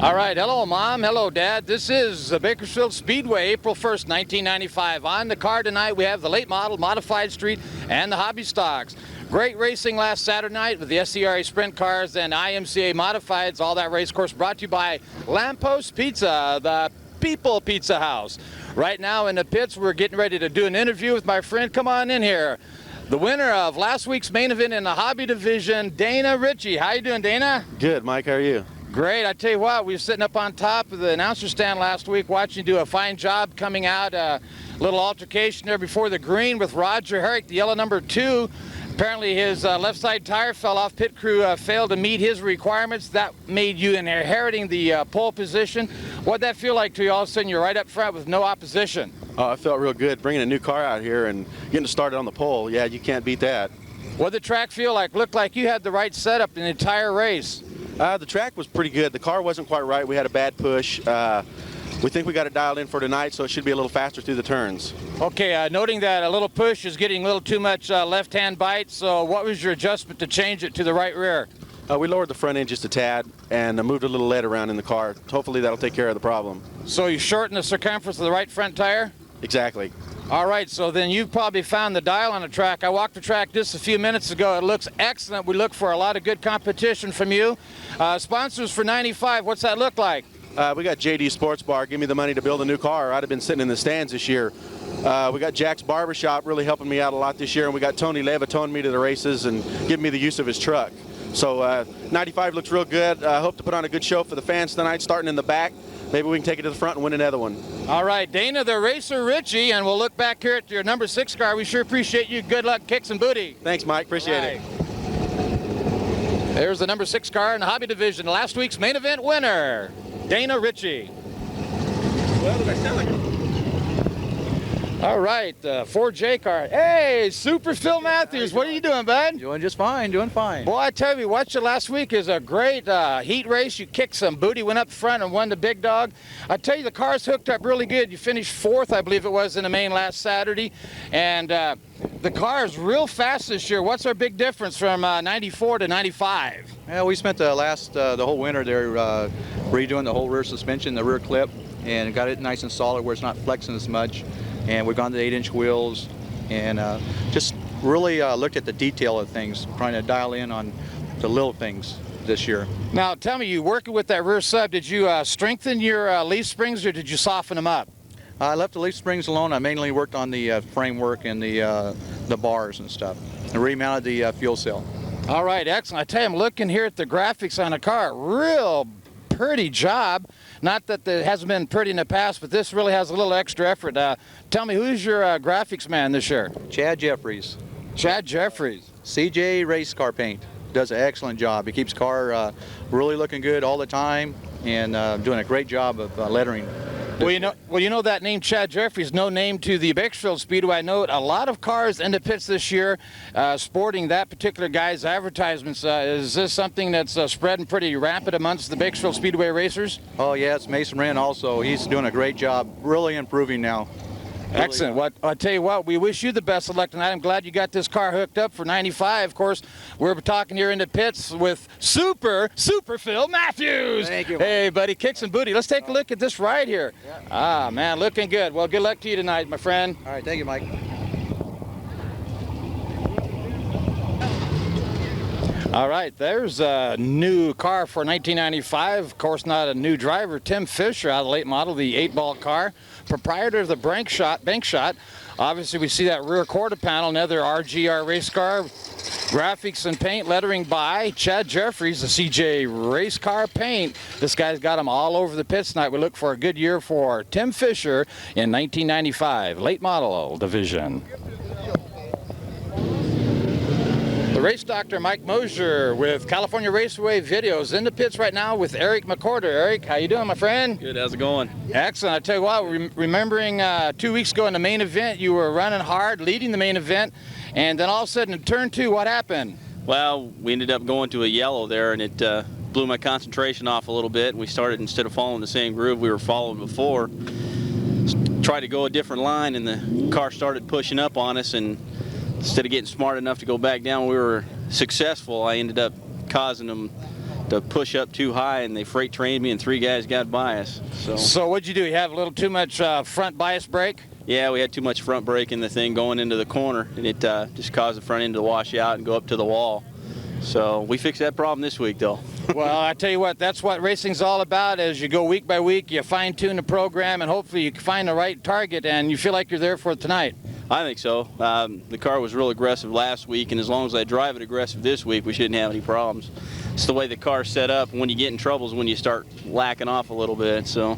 All right, hello Mom, hello Dad. This is the Bakersfield Speedway, April 1st, 1995. On the car tonight we have the late model, modified street, and the hobby stocks. Great racing last Saturday night with the SCRA sprint cars and IMCA modifieds. All that race course brought to you by Lamppost Pizza, the People Pizza House. Right now in the pits we're getting ready to do an interview with my friend. Come on in here. The winner of last week's main event in the hobby division, Dana Ritchie. How you doing, Dana? Good, Mike. How are you? Great. I tell you what, we were sitting up on top of the announcer stand last week watching you do a fine job coming out. A little altercation there before the green with Roger Herrick, the yellow number 2. Apparently his left side tire fell off. Pit crew failed to meet his requirements. That made you inheriting the pole position. What'd that feel like to you? All of a sudden you're right up front with no opposition. Oh, I felt real good bringing a new car out here and getting started on the pole. Yeah, you can't beat that. What'd the track feel like? Looked like you had the right setup in the entire race. The track was pretty good. The car wasn't quite right. We had a bad push. We think we got it dialed in for tonight, so it should be a little faster through the turns. Okay, noting that a little push is getting a little too much left-hand bite, so what was your adjustment to change it to the right rear? We lowered the front end just a tad and moved a little lead around in the car. Hopefully that'll take care of the problem. So you shortened the circumference of the right front tire? Exactly. All right, so then you've probably found the dial on the track. I walked the track just a few minutes ago. It looks excellent. We look for a lot of good competition from you. Sponsors for 95, what's that look like? We got JD Sports Bar. Give me the money to build a new car. I'd have been sitting in the stands this year. We got Jack's Barbershop really helping me out a lot this year, and we got Tony Leva towing me to the races and giving me the use of his truck. So 95 looks real good. I hope to put on a good show for the fans tonight, starting in the back. Maybe we can take it to the front and win another one. All right, Dana the Racer Ritchie, and we'll look back here at your number 6 car. We sure appreciate you. Good luck, kicks and booty. Thanks, Mike. Appreciate it. There's the number 6 car in the hobby division. Last week's main event winner, Dana Ritchie. Well, did I sound like a... All right, 4J car. Hey, Super Phil Matthews, what are you doing, bud? Doing just fine, doing fine. Boy, I tell you, watched you last week. It was a great heat race. You kicked some booty, went up front and won the big dog. I tell you, the car's hooked up really good. You finished 4th, I believe it was, in the main last Saturday. And the car is real fast this year. What's our big difference from 94 to 95? Yeah, we spent the whole winter there redoing the whole rear suspension, the rear clip, and got it nice and solid where it's not flexing as much. And we've gone to the 8-inch wheels and just really looked at the detail of things, trying to dial in on the little things this year. Now, tell me, you working with that rear sub, did you strengthen your leaf springs or did you soften them up? I left the leaf springs alone. I mainly worked on the framework and the bars and stuff, and remounted the fuel cell. All right, excellent. I tell you, I'm looking here at the graphics on the car. Real pretty job. Not that it hasn't been pretty in the past, but this really has a little extra effort. Tell me, who's your graphics man this year? Chad Jeffries. Chad Jeffries. CJ Race Car Paint. Does an excellent job. He keeps car really looking good all the time and doing a great job of lettering. Well, you know that name, Chad Jeffries, no name to the Bakersfield Speedway. I know a lot of cars in the pits this year sporting that particular guy's advertisements. Is this something that's spreading pretty rapid amongst the Bakersfield Speedway racers? Oh, yeah, it's Mason Wren also. He's doing a great job, really improving now. Excellent. Well, I tell you what, we wish you the best of luck tonight. I'm glad you got this car hooked up for 95. Of course, we're talking here in the pits with Super Phil Matthews. Thank you. Hey, buddy, kicks and booty. Let's take a look at this ride here. Yeah. Ah, man, looking good. Well, good luck to you tonight, my friend. All right, thank you, Mike. All right, there's a new car for 1995. Of course, not a new driver. Tim Fisher out of the late model, the 8-ball car. Proprietor of the bank shot. Obviously, we see that rear quarter panel, another RGR race car. Graphics and paint, lettering by Chad Jeffries, the CJ Race Car Paint. This guy's got them all over the pits tonight. We look for a good year for Tim Fisher in 1995, late model division. Race Doctor Mike Mosier with California Raceway Videos in the pits right now with Eric McCorder. Eric, how you doing, my friend? Good, how's it going? Excellent. I tell you what, remembering 2 weeks ago in the main event, you were running hard, leading the main event, and then all of a sudden in turn 2, what happened? Well, we ended up going to a yellow there, and it blew my concentration off a little bit. We started, instead of following the same groove we were following before, tried to go a different line, and the car started pushing up on us, and instead of getting smart enough to go back down, we were successful. I ended up causing them to push up too high, and they freight trained me, and 3 guys got by us. So what'd you do? You have a little too much front bias brake? Yeah, we had too much front brake in the thing going into the corner, and it just caused the front end to wash out and go up to the wall. So we fixed that problem this week, though. Well, I tell you what, that's what racing's all about. As you go week by week, you fine-tune the program, and hopefully you find the right target, and you feel like you're there for tonight. I think so. The car was real aggressive last week, and as long as I drive it aggressive this week, we shouldn't have any problems. It's the way the car's set up, and when you get in trouble is when you start lacking off a little bit. So.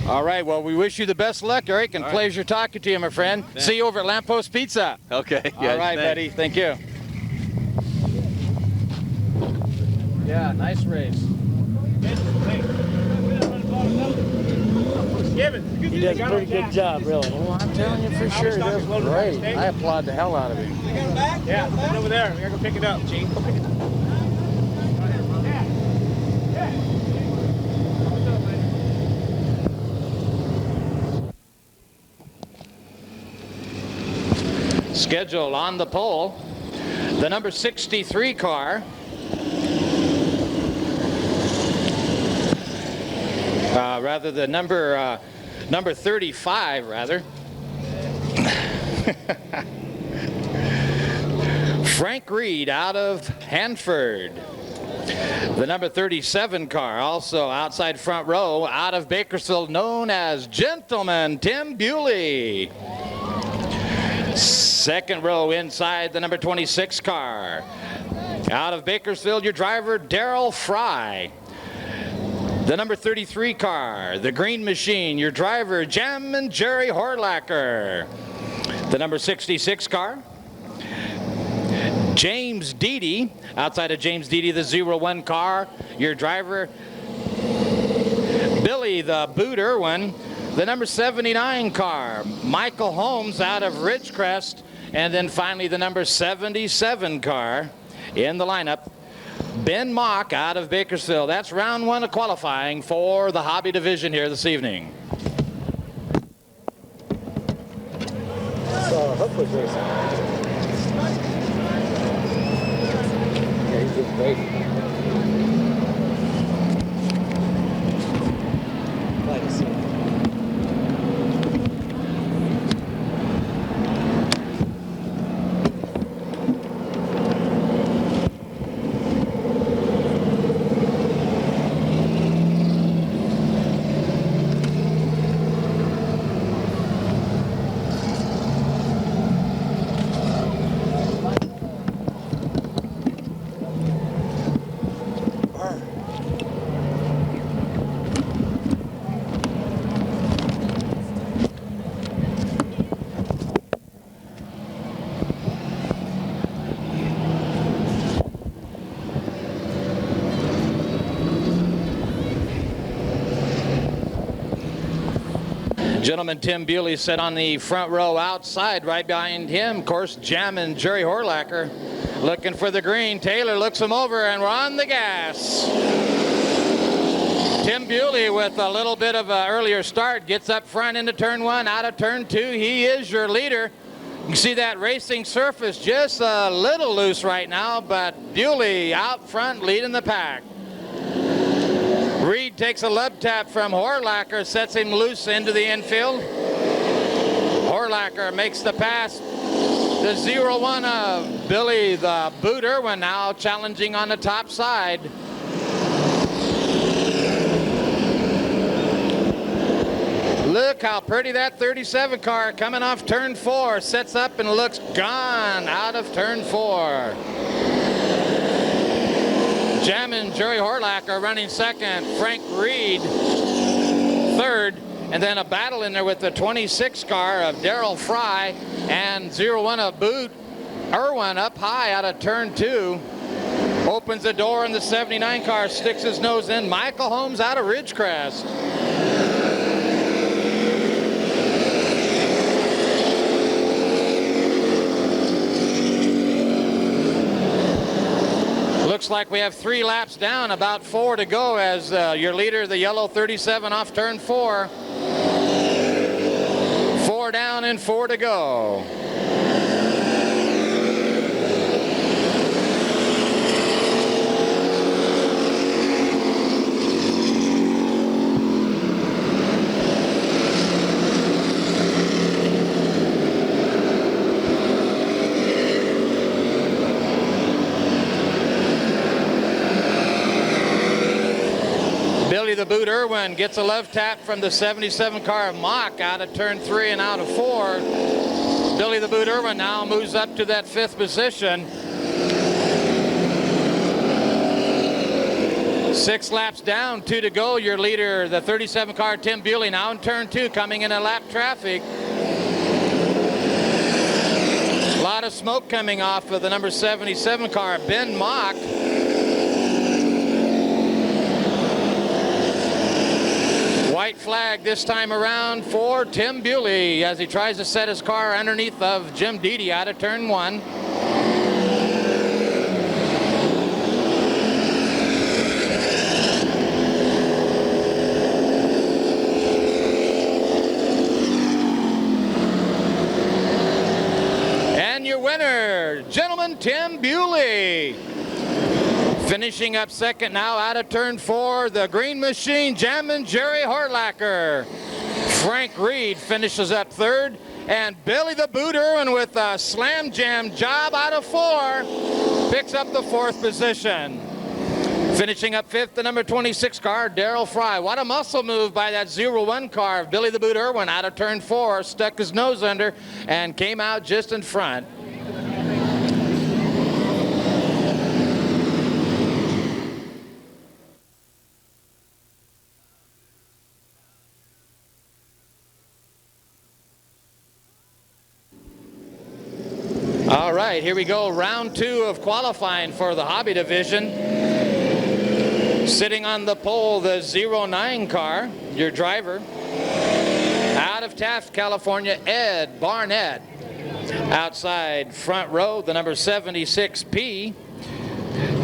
All right, well, we wish you the best luck, Eric, and pleasure talking to you, my friend. Thanks. See you over at Lamppost Pizza. Okay. All right, thanks. buddy. Thank you. Yeah, nice race. He does a pretty good job, really. Well, I'm telling you for sure, that's great. I applaud the hell out of him. Yeah, it's over there. We gotta go pick it up, Gene. Go pick it up. Schedule on the pole, the number 63 car. Rather the number 35, rather. Frank Reed out of Hanford. The number 37 car, also outside front row, out of Bakersfield, known as Gentleman Tim Bewley. Second row inside the number 26 car. Out of Bakersfield, your driver, Darrell Fry. The number 33 car, the Green Machine, your driver, Jammin' Jerry Horlacker. The number 66 car, James Deedy. Outside of James Deedy, the 01 car, your driver, Billy the Boot Irwin. The number 79 car, Michael Holmes out of Ridgecrest. And then finally the number 77 car in the lineup, Ben Mock out of Bakersfield. That's round 1 of qualifying for the hobby division here this evening. So, hopefully racing. Yeah, he's doing great. Glad to see him. Gentleman Tim Bewley sat on the front row outside. Right behind him, of course, Jammin' Jerry Horlacker. Looking for the green. Taylor looks him over, and we're on the gas. Tim Bewley with a little bit of an earlier start. Gets up front into turn 1, out of turn 2. He is your leader. You can see that racing surface just a little loose right now, but Bewley out front leading the pack. Reed takes a lub tap from Horlacker, sets him loose into the infield. Horlacker makes the pass. The 0-1 of Billy the Boot Irwin now challenging on the top side. Look how pretty that 37 car coming off turn 4. Sets up and looks gone out of turn 4. Jammin' Jerry Horlacker running second. Frank Reed third. And then a battle in there with the 26 car of Darrell Fry and 0-1 of Boot Irwin up high out of turn 2. Opens the door and the 79 car sticks his nose in. Michael Holmes out of Ridgecrest. Looks like we have 3 laps down, about 4 to go as your leader, the yellow 37 off turn 4. 4 down and 4 to go. the Boot Irwin gets a love tap from the 77 car of Mock out of turn 3 and out of 4. Billy the Boot Irwin now moves up to that 5th position. 6 laps down, 2 to go. Your leader, the 37 car Tim Bewley, now in turn 2, coming in a lap traffic. A lot of smoke coming off of the number 77 car, Ben Mock. White flag this time around for Tim Bewley as he tries to set his car underneath of Jim Deedy out of turn 1. And your winner, gentlemen, Tim Bewley. Finishing up second now out of turn 4, the Green Machine Jammin' Jerry Hortlacker. Frank Reed finishes up 3rd, and Billy the Boot Irwin with a slam jam job out of 4 picks up the 4th position. Finishing up 5th, the number 26 car, Darrell Fry. What a muscle move by that 01 car of Billy the Boot Irwin out of turn 4, stuck his nose under and came out just in front. All right, here we go. Round 2 of qualifying for the hobby division. Sitting on the pole, the 09 car, your driver. Out of Taft, California, Ed Barnett. Outside front row, the number 76P.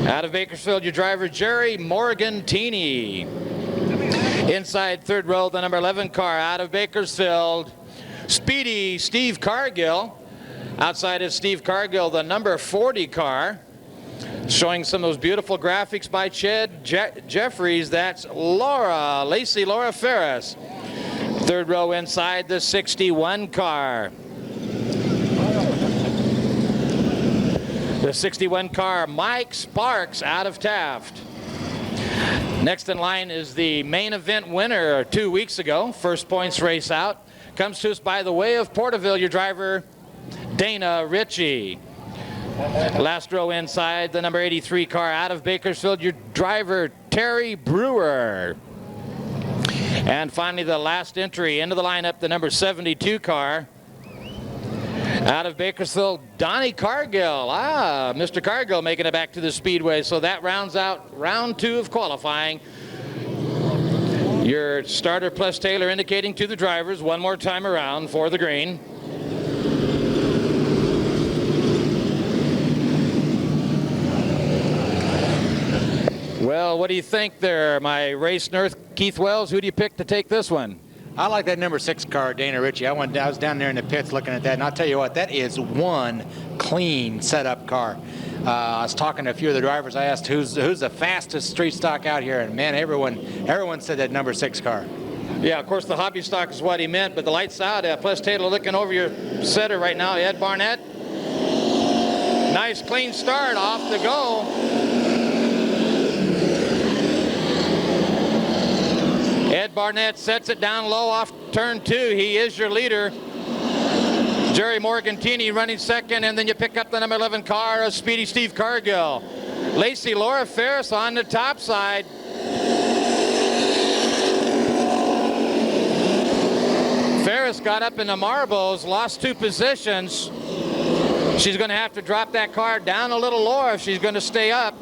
Out of Bakersfield, your driver, Jerry Morgantini. Inside third row, the number 11 car, out of Bakersfield, Speedy Steve Cargill. Outside is Steve Cargill, the number 40 car. Showing some of those beautiful graphics by Ched Jeffries. That's Lacey Laura Ferris. Third row inside, the 61 car. The 61 car, Mike Sparks, out of Taft. Next in line is the main event winner 2 weeks ago. First points race out. Comes to us by the way of Porterville, your driver, Dana Ritchie. Last row inside, the number 83 car, out of Bakersfield, your driver, Terry Brewer. And finally, the last entry into the lineup, the number 72 car, out of Bakersfield, Donnie Cargill. Mr. Cargill making it back to the Speedway. So that rounds out round 2 of qualifying. Your starter plus Taylor indicating to the drivers one more time around for the green. Well, what do you think there, my race nerd Keith Wells? Who do you pick to take this one? I like that number 6 car, Dana Ritchie. I was down there in the pits looking at that, and I'll tell you what, that is one clean setup car. I was talking to a few of the drivers. I asked who's the fastest street stock out here, and man, everyone said that number 6 car. Yeah, of course the hobby stock is what he meant, but the lights out. Plus Taylor looking over your setter right now, Ed Barnett. Nice clean start, off to go. Ed Barnett sets it down low off turn 2. He is your leader. Jerry Morgantini running second, and then you pick up the number 11 car of Speedy Steve Cargill. Lacey Laura Ferris on the top side. Ferris got up in the marbles, lost 2 positions. She's going to have to drop that car down a little lower if she's going to stay up.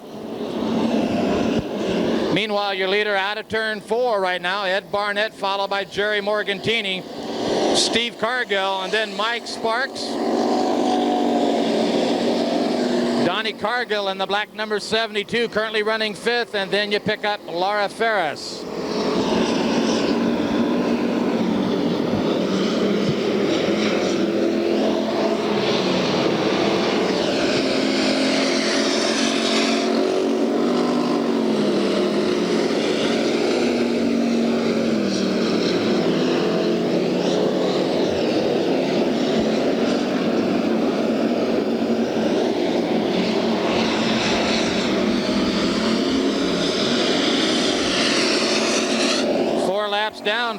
Meanwhile, your leader out of turn 4 right now, Ed Barnett, followed by Jerry Morgantini, Steve Cargill, and then Mike Sparks. Donnie Cargill in the black number 72, currently running 5th, and then you pick up Laura Ferris.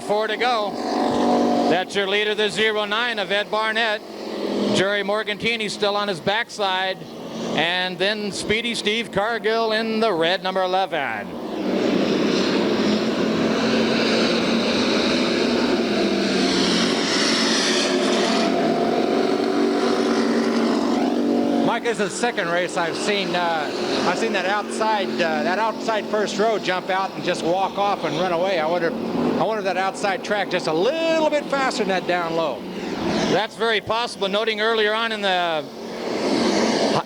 4 to go. That's your leader, the 09 of Ed Barnett. Jerry Morgantini still on his backside. And then Speedy Steve Cargill in the red, number 11. Mike, this is the second race I've seen that outside first row jump out and just walk off and run away. I wonder if that outside track just a little bit faster than that down low. That's very possible. Noting earlier on in the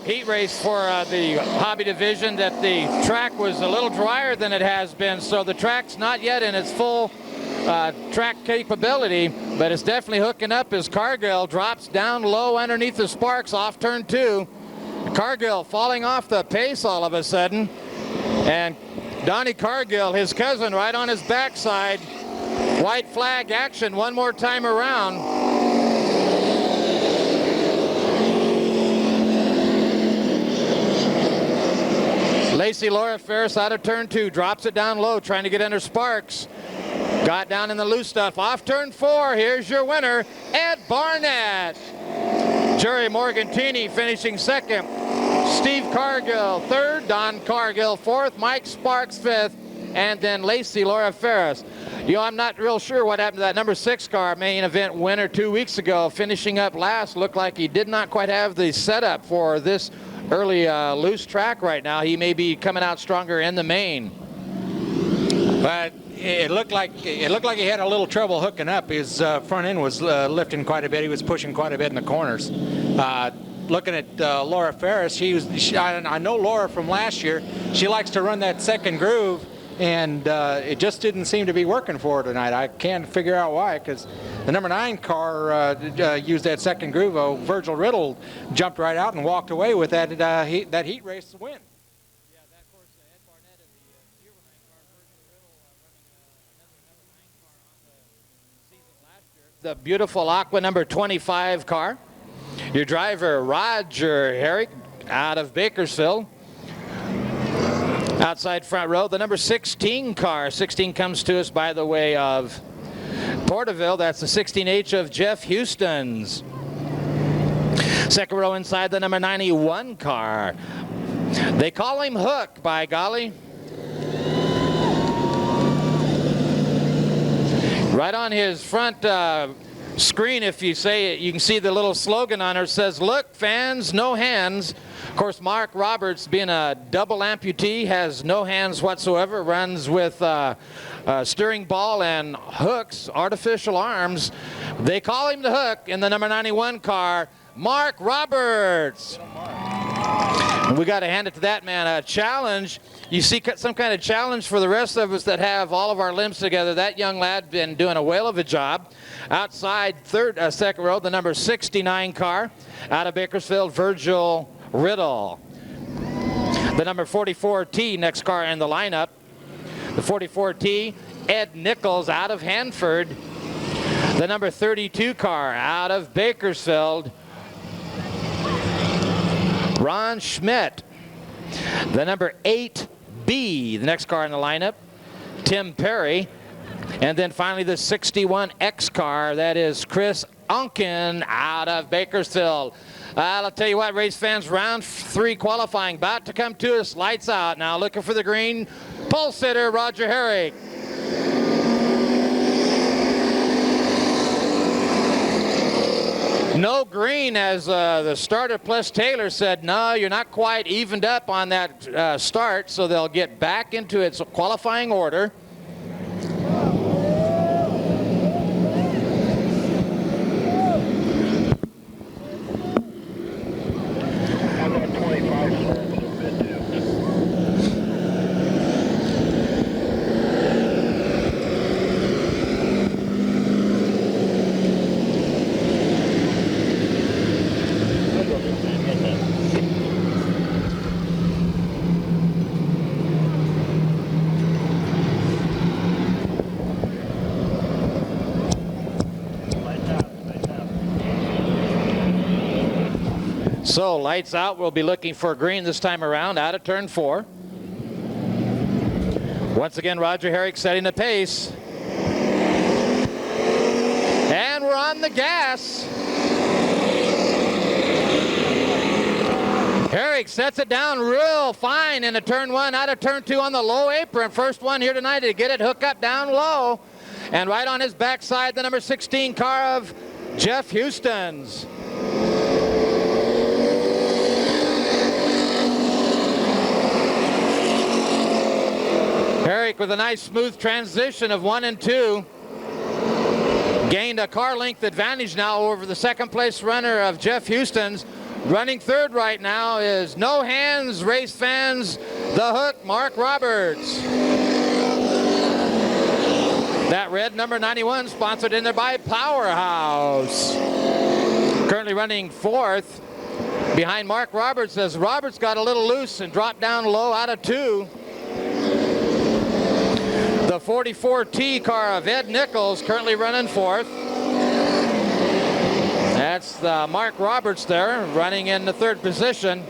heat race for the hobby division that the track was a little drier than it has been, so the track's not yet in its full track capability, but it's definitely hooking up as Cargill drops down low underneath the Sparks off turn 2. Cargill falling off the pace all of a sudden, and Donnie Cargill, his cousin, right on his backside. White flag action one more time around. Lacey Laura Ferris out of turn 2, drops it down low, trying to get under Sparks. Got down in the loose stuff. Off turn 4, here's your winner, Ed Barnett. Jerry Morgantini finishing second. Steve Cargill third, Don Cargill fourth, Mike Sparks fifth, and then Lacey Laura Ferris. You know, I'm not real sure what happened to that number 6 car main event winner 2 weeks ago. Finishing up last, looked like he did not quite have the setup for this early loose track right now. He may be coming out stronger in the main. But it looked like he had a little trouble hooking up. His front end was lifting quite a bit. He was pushing quite a bit in the corners. Looking at Laura Ferris, I know Laura from last year. She likes to run that second groove, and it just didn't seem to be working for her tonight. I can't figure out why, because the number 9 car used that second groove. Virgil Riddle jumped right out and walked away with that heat race to win. The beautiful Aqua number 25 car. Your driver, Roger Herrick, out of Bakersfield. Outside front row, the number 16 car. 16 comes to us by the way of Porterville. That's the 16H of Jeff Houston's. Second row inside, the number 91 car. They call him Hook, by golly. Right on his front screen, if you say it, you can see the little slogan on her. It says, "Look, fans, no hands." Of course, Mark Roberts, being a double amputee, has no hands whatsoever, runs with steering ball and hooks, artificial arms. They call him the Hook in the number 91 car, Mark Roberts. And we got to hand it to that man. A challenge. You see some kind of challenge for the rest of us that have all of our limbs together. That young lad been doing a whale of a job. Outside second row, the number 69 car out of Bakersfield, Virgil Riddle. The number 44T, next car in the lineup. The 44T, Ed Nichols out of Hanford. The number 32 car out of Bakersfield, Ron Schmidt. The number 8B, the next car in the lineup, Tim Perry. And then finally the 61X car, that is Chris Unkin out of Bakersfield. I'll tell you what, race fans, round 3 qualifying about to come to us. Lights out now, looking for the green pole sitter, Roger Herrick. No green, as the starter plus Taylor said, no, you're not quite evened up on that start, so they'll get back into its qualifying order. So lights out, we'll be looking for green this time around out of turn 4. Once again, Roger Herrick setting the pace. on the gas. Herrick sets it down real fine into turn 1, out of turn 2 on the low apron. First one here tonight to get it hook up down low. And right on his backside, the number 16 car of Jeff Houston's. Herrick with a nice smooth transition of 1 and 2. Gained a car length advantage now over the second place runner of Jeff Houston's. Running third right now is No Hands Race Fans, The Hook, Mark Roberts. That red number 91 sponsored in there by Powerhouse. Currently running fourth behind Mark Roberts as Roberts got a little loose and dropped down low out of 2. The 44T car of Ed Nichols currently running fourth. That's Mark Roberts there, running in the third position.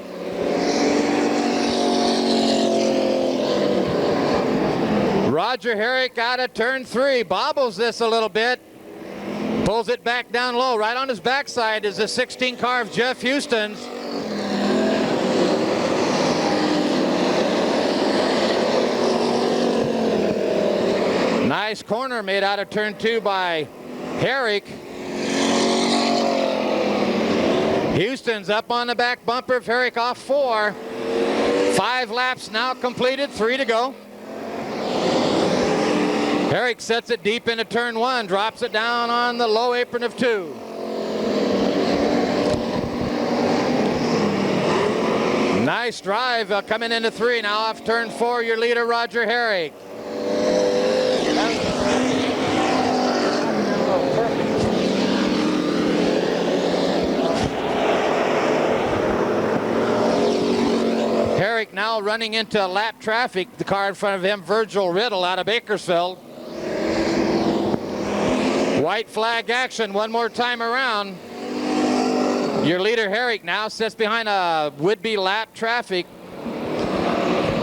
Roger Herrick out of turn 3, bobbles this a little bit, pulls it back down low. Right on his backside is the 16 car of Jeff Houston's. Nice corner made out of turn 2 by Herrick. Houston's up on the back bumper of Herrick off 4. 5 laps now completed, 3 to go. Herrick sets it deep into turn 1, drops it down on the low apron of 2. Nice drive coming into 3. Now off turn 4, your leader, Roger Herrick. Herrick now running into lap traffic. The car in front of him, Virgil Riddle out of Bakersfield. White flag action one more time around. Your leader Herrick now sits behind a would-be lap traffic.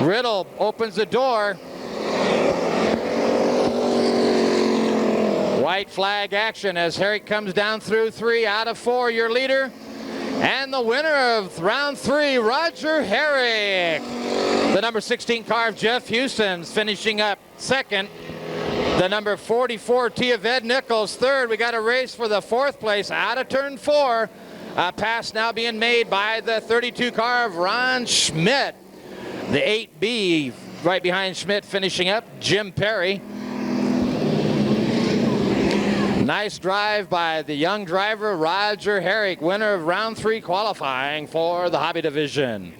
Riddle opens the door. White flag action as Herrick comes down through 3 out of 4. Your leader and the winner of round 3, Roger Herrick. The number 16 car of Jeff Houston's finishing up second. The number 44T of Ed Nichols third. We got a race for the 4th place out of turn 4. A pass now being made by the 32 car of Ron Schmidt. The 8B right behind Schmidt finishing up, Jim Perry. Nice drive by the young driver, Roger Herrick, winner of round 3 qualifying for the Hobby Division.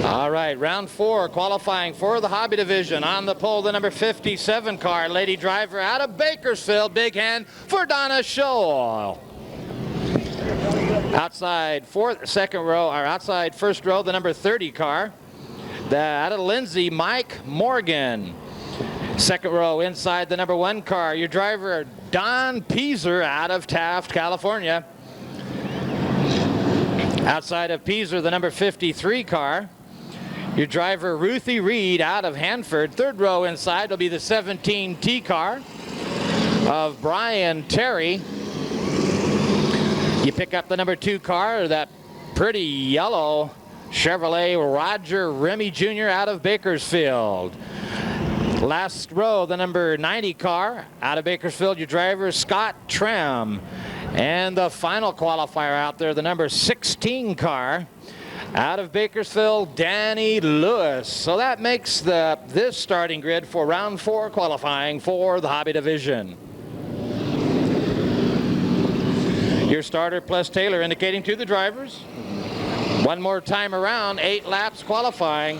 All right, round 4 qualifying for the Hobby Division. On the pole, the number 57 car, lady driver out of Bakersfield. Big hand for Donna Scholl. Outside second row, or outside first row, the number 30 car. Out of Lindsay, Mike Morgan. Second row inside the number 1 car, your driver Don Peaser out of Taft, California. Outside of Peaser, the number 53 car. Your driver, Ruthie Reed, out of Hanford. Third row inside will be the 17T car of Brian Terry. You pick up the number 2 car, that pretty yellow Chevrolet Roger Remy Jr. out of Bakersfield. Last row, the number 90 car out of Bakersfield, your driver, Scott Tram. And the final qualifier out there, the number 16 car out of Bakersfield, Danny Lewis. So that makes this starting grid for round 4 qualifying for the Hobby Division. Your starter plus Taylor indicating to the drivers. One more time around, 8 laps qualifying.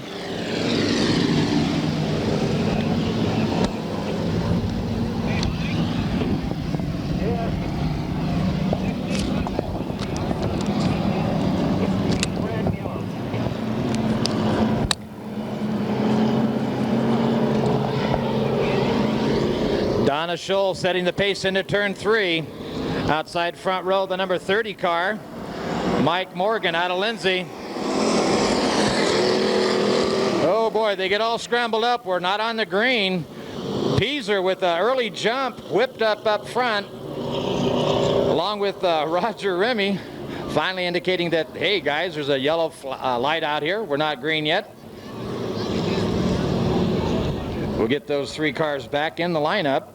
Donna Scholl setting the pace into turn 3. Outside front row, the number 30 car, Mike Morgan out of Lindsay. Oh boy, they get all scrambled up. We're not on the green. Peaser with an early jump, whipped up front, along with Roger Remy, finally indicating that, hey guys, there's a yellow light out here. We're not green yet. We'll get those 3 cars back in the lineup.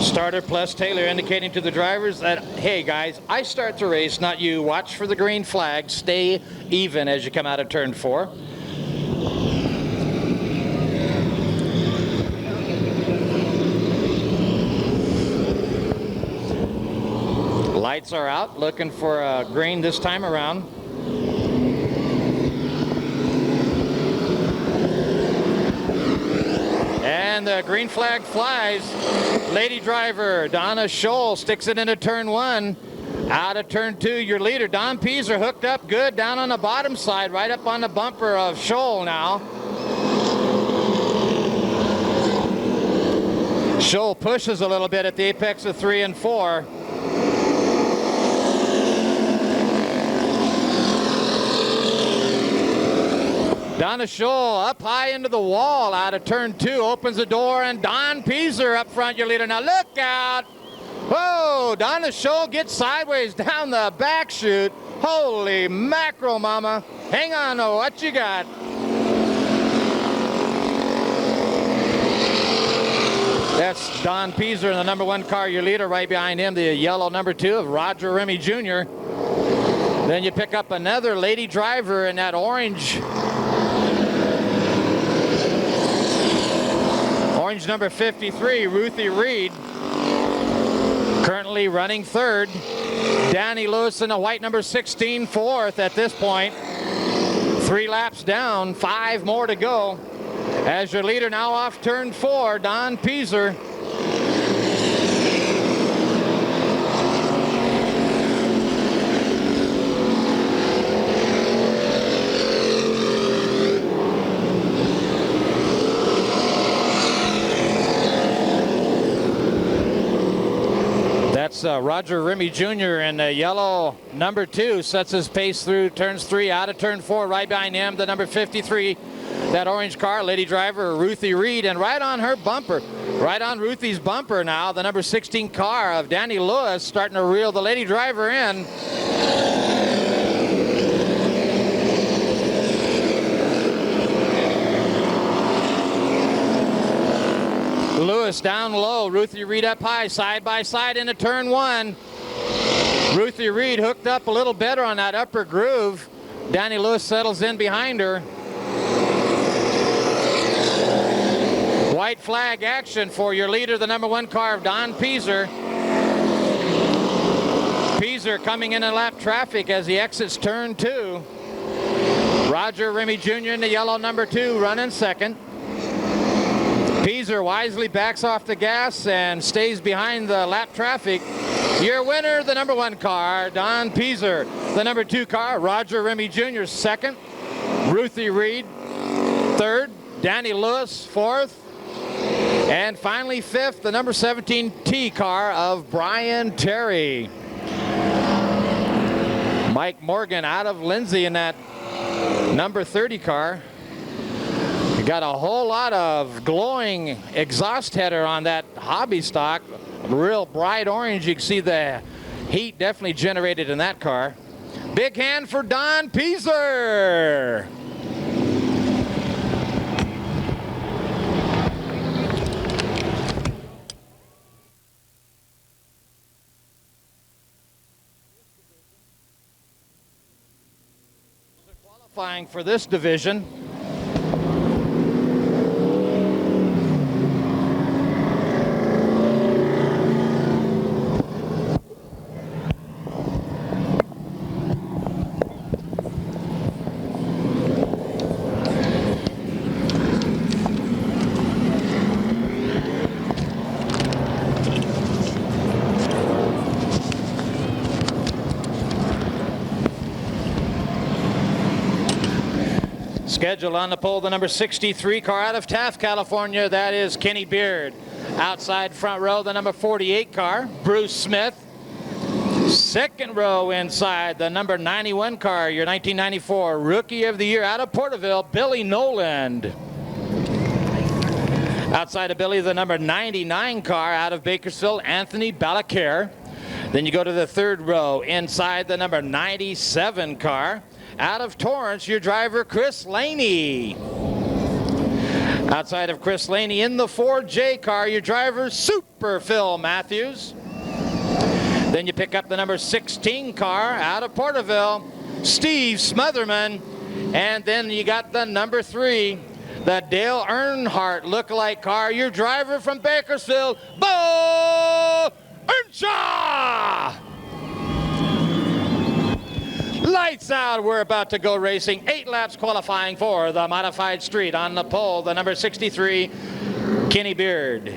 Starter plus Taylor indicating to the drivers that, hey guys, I start the race, not you. Watch for the green flag. Stay even as you come out of turn 4. Lights are out, looking for a green this time around. And the green flag flies. Lady driver Donna Scholl sticks it into turn 1. Out of turn 2, your leader Don Peaser hooked up good down on the bottom side, right up on the bumper of Scholl now. Scholl pushes a little bit at the apex of 3 and 4. Donna Scholl up high into the wall out of turn 2, opens the door, and Don Peaser up front, your leader. Now look out! Whoa! Donna Scholl gets sideways down the back chute. Holy mackerel, mama. Hang on, though. What you got? That's Don Peaser in the number 1 car, your leader. Right behind him, the yellow number 2 of Roger Remy Jr. Then you pick up another lady driver in that orange number 53, Ruthie Reed, currently running 3rd. Danny Lewis in the white number 16, 4th at this point. 3 laps down, 5 more to go. As your leader now off turn 4, Don Peaser. That's Roger Remy Jr. in the yellow number 2, sets his pace through turns 3, out of turn 4, right behind him, the number 53, that orange car, lady driver Ruthie Reed, and right on her bumper, right on Ruthie's bumper now, the number 16 car of Danny Lewis starting to reel the lady driver in. Lewis down low, Ruthie Reed up high, side by side into turn 1. Ruthie Reed hooked up a little better on that upper groove. Danny Lewis settles in behind her. White flag action for your leader, the number 1 car of Don Peaser. Peaser coming into lap traffic as he exits turn 2. Roger Remy Jr. in the yellow number 2 running 2nd. Peaser wisely backs off the gas and stays behind the lap traffic. Your winner, the number 1 car, Don Peaser. The number 2 car, Roger Remy Jr. 2nd. Ruthie Reed 3rd. Danny Lewis 4th. And finally 5th, the number 17 T car of Brian Terry. Mike Morgan out of Lindsay in that number 30 car. You got a whole lot of glowing exhaust header on that hobby stock. Real bright orange. You can see the heat definitely generated in that car. Big hand for Don Peaser. Qualifying for this division. Scheduled on the pole, the number 63 car out of Taft, California. That is Kenny Beard. Outside front row, the number 48 car, Bruce Smith. Second row inside, the number 91 car, your 1994 Rookie of the Year out of Porterville, Billy Noland. Outside of Billy, the number 99 car out of Bakersfield, Anthony Balaquer. Then you go to the third row, inside the number 97 car. Out of Torrance, your driver, Chris Laney. Outside of Chris Laney, in the 4J car, your driver, Super Phil Matthews. Then you pick up the number 16 car out of Porterville, Steve Smotherman. And then you got the number 3, the Dale Earnhardt lookalike car, your driver from Bakersfield, Bo Earnshaw. Lights out, we're about to go racing. 8 laps qualifying for the modified street. On the pole, the number 63, Kenny Beard.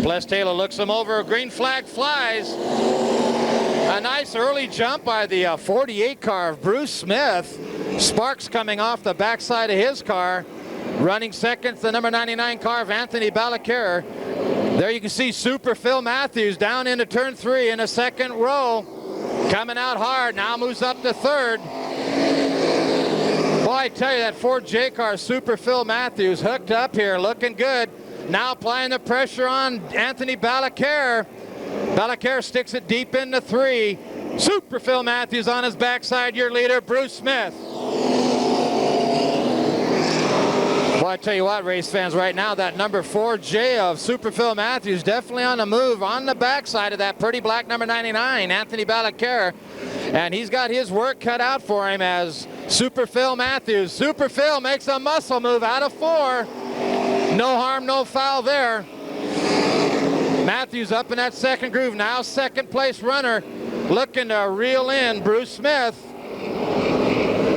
Les Taylor looks him over, green flag flies. A nice early jump by the 48 car of Bruce Smith. Sparks coming off the backside of his car. Running second, the number 99 car of Anthony Balaquer. There you can see Super Phil Matthews down into turn 3 in the second row. Coming out hard, now moves up to third. Boy, I tell you, that 4J car, Super Phil Matthews, hooked up here, looking good. Now applying the pressure on Anthony Balaquer. Balaquer sticks it deep into 3. Super Phil Matthews on his backside, your leader, Bruce Smith. Well, I tell you what, race fans, right now, that number 4J of Super Phil Matthews definitely on the move on the backside of that pretty black number 99, Anthony Balaquer. And he's got his work cut out for him as Super Phil Matthews. Super Phil makes a muscle move out of 4. No harm, no foul there. Matthews up in that second groove. Now second place runner looking to reel in Bruce Smith.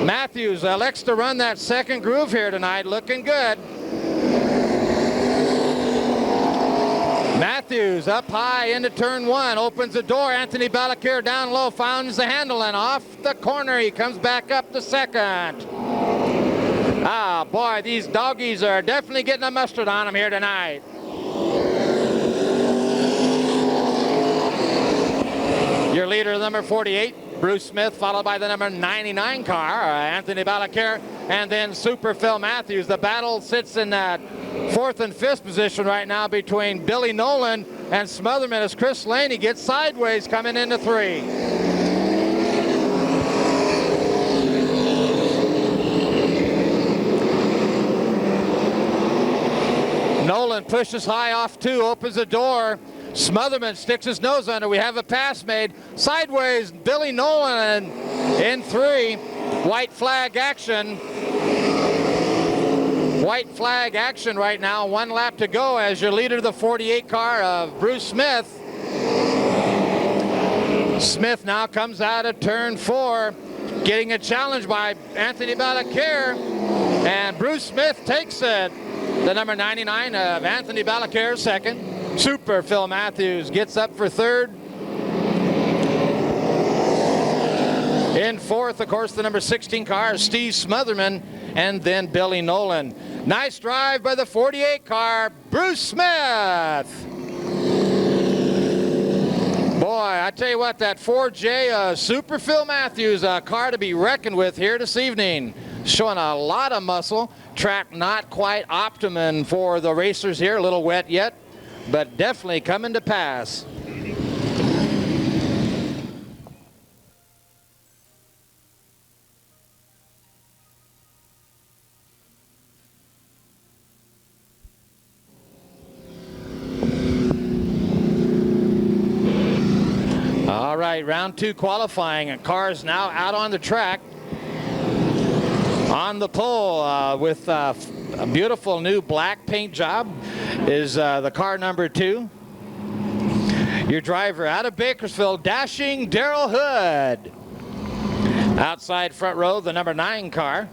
Matthews elects to run that second groove here tonight, looking good. Matthews up high into turn 1, opens the door. Anthony Balaquer down low, finds the handle, and off the corner he comes back up to second. Ah, boy, these doggies are definitely getting a mustard on them here tonight. Your leader, number 48, Bruce Smith, followed by the number 99 car, Anthony Balaquer, and then Super Phil Matthews. The battle sits in that 4th and 5th position right now between Billy Nolan and Smotherman as Chris Laney gets sideways coming into 3. Nolan pushes high off 2, opens the door. Smotherman sticks his nose under. We have a pass made. Sideways, Billy Nolan in 3. White flag action. White flag action right now. 1 lap to go as your leader, the 48 car of Bruce Smith. Smith now comes out of turn 4, getting a challenge by Anthony Balaquer. And Bruce Smith takes it. The number 99 of Anthony Balaquer, second. Super Phil Matthews gets up for 3rd. In 4th, of course, the number 16 car, Steve Smotherman, and then Billy Nolan. Nice drive by the 48 car, Bruce Smith. Boy, I tell you what, that 4J Super Phil Matthews, a car to be reckoned with here this evening. Showing a lot of muscle. Track not quite optimum for the racers here, a little wet yet, but definitely coming to pass. All right, round 2 qualifying, and cars now out on the track. On the pole with a beautiful new black paint job is the car number 2. Your driver out of Bakersfield, Dashing Daryl Hood. Outside front row, the number 9 car.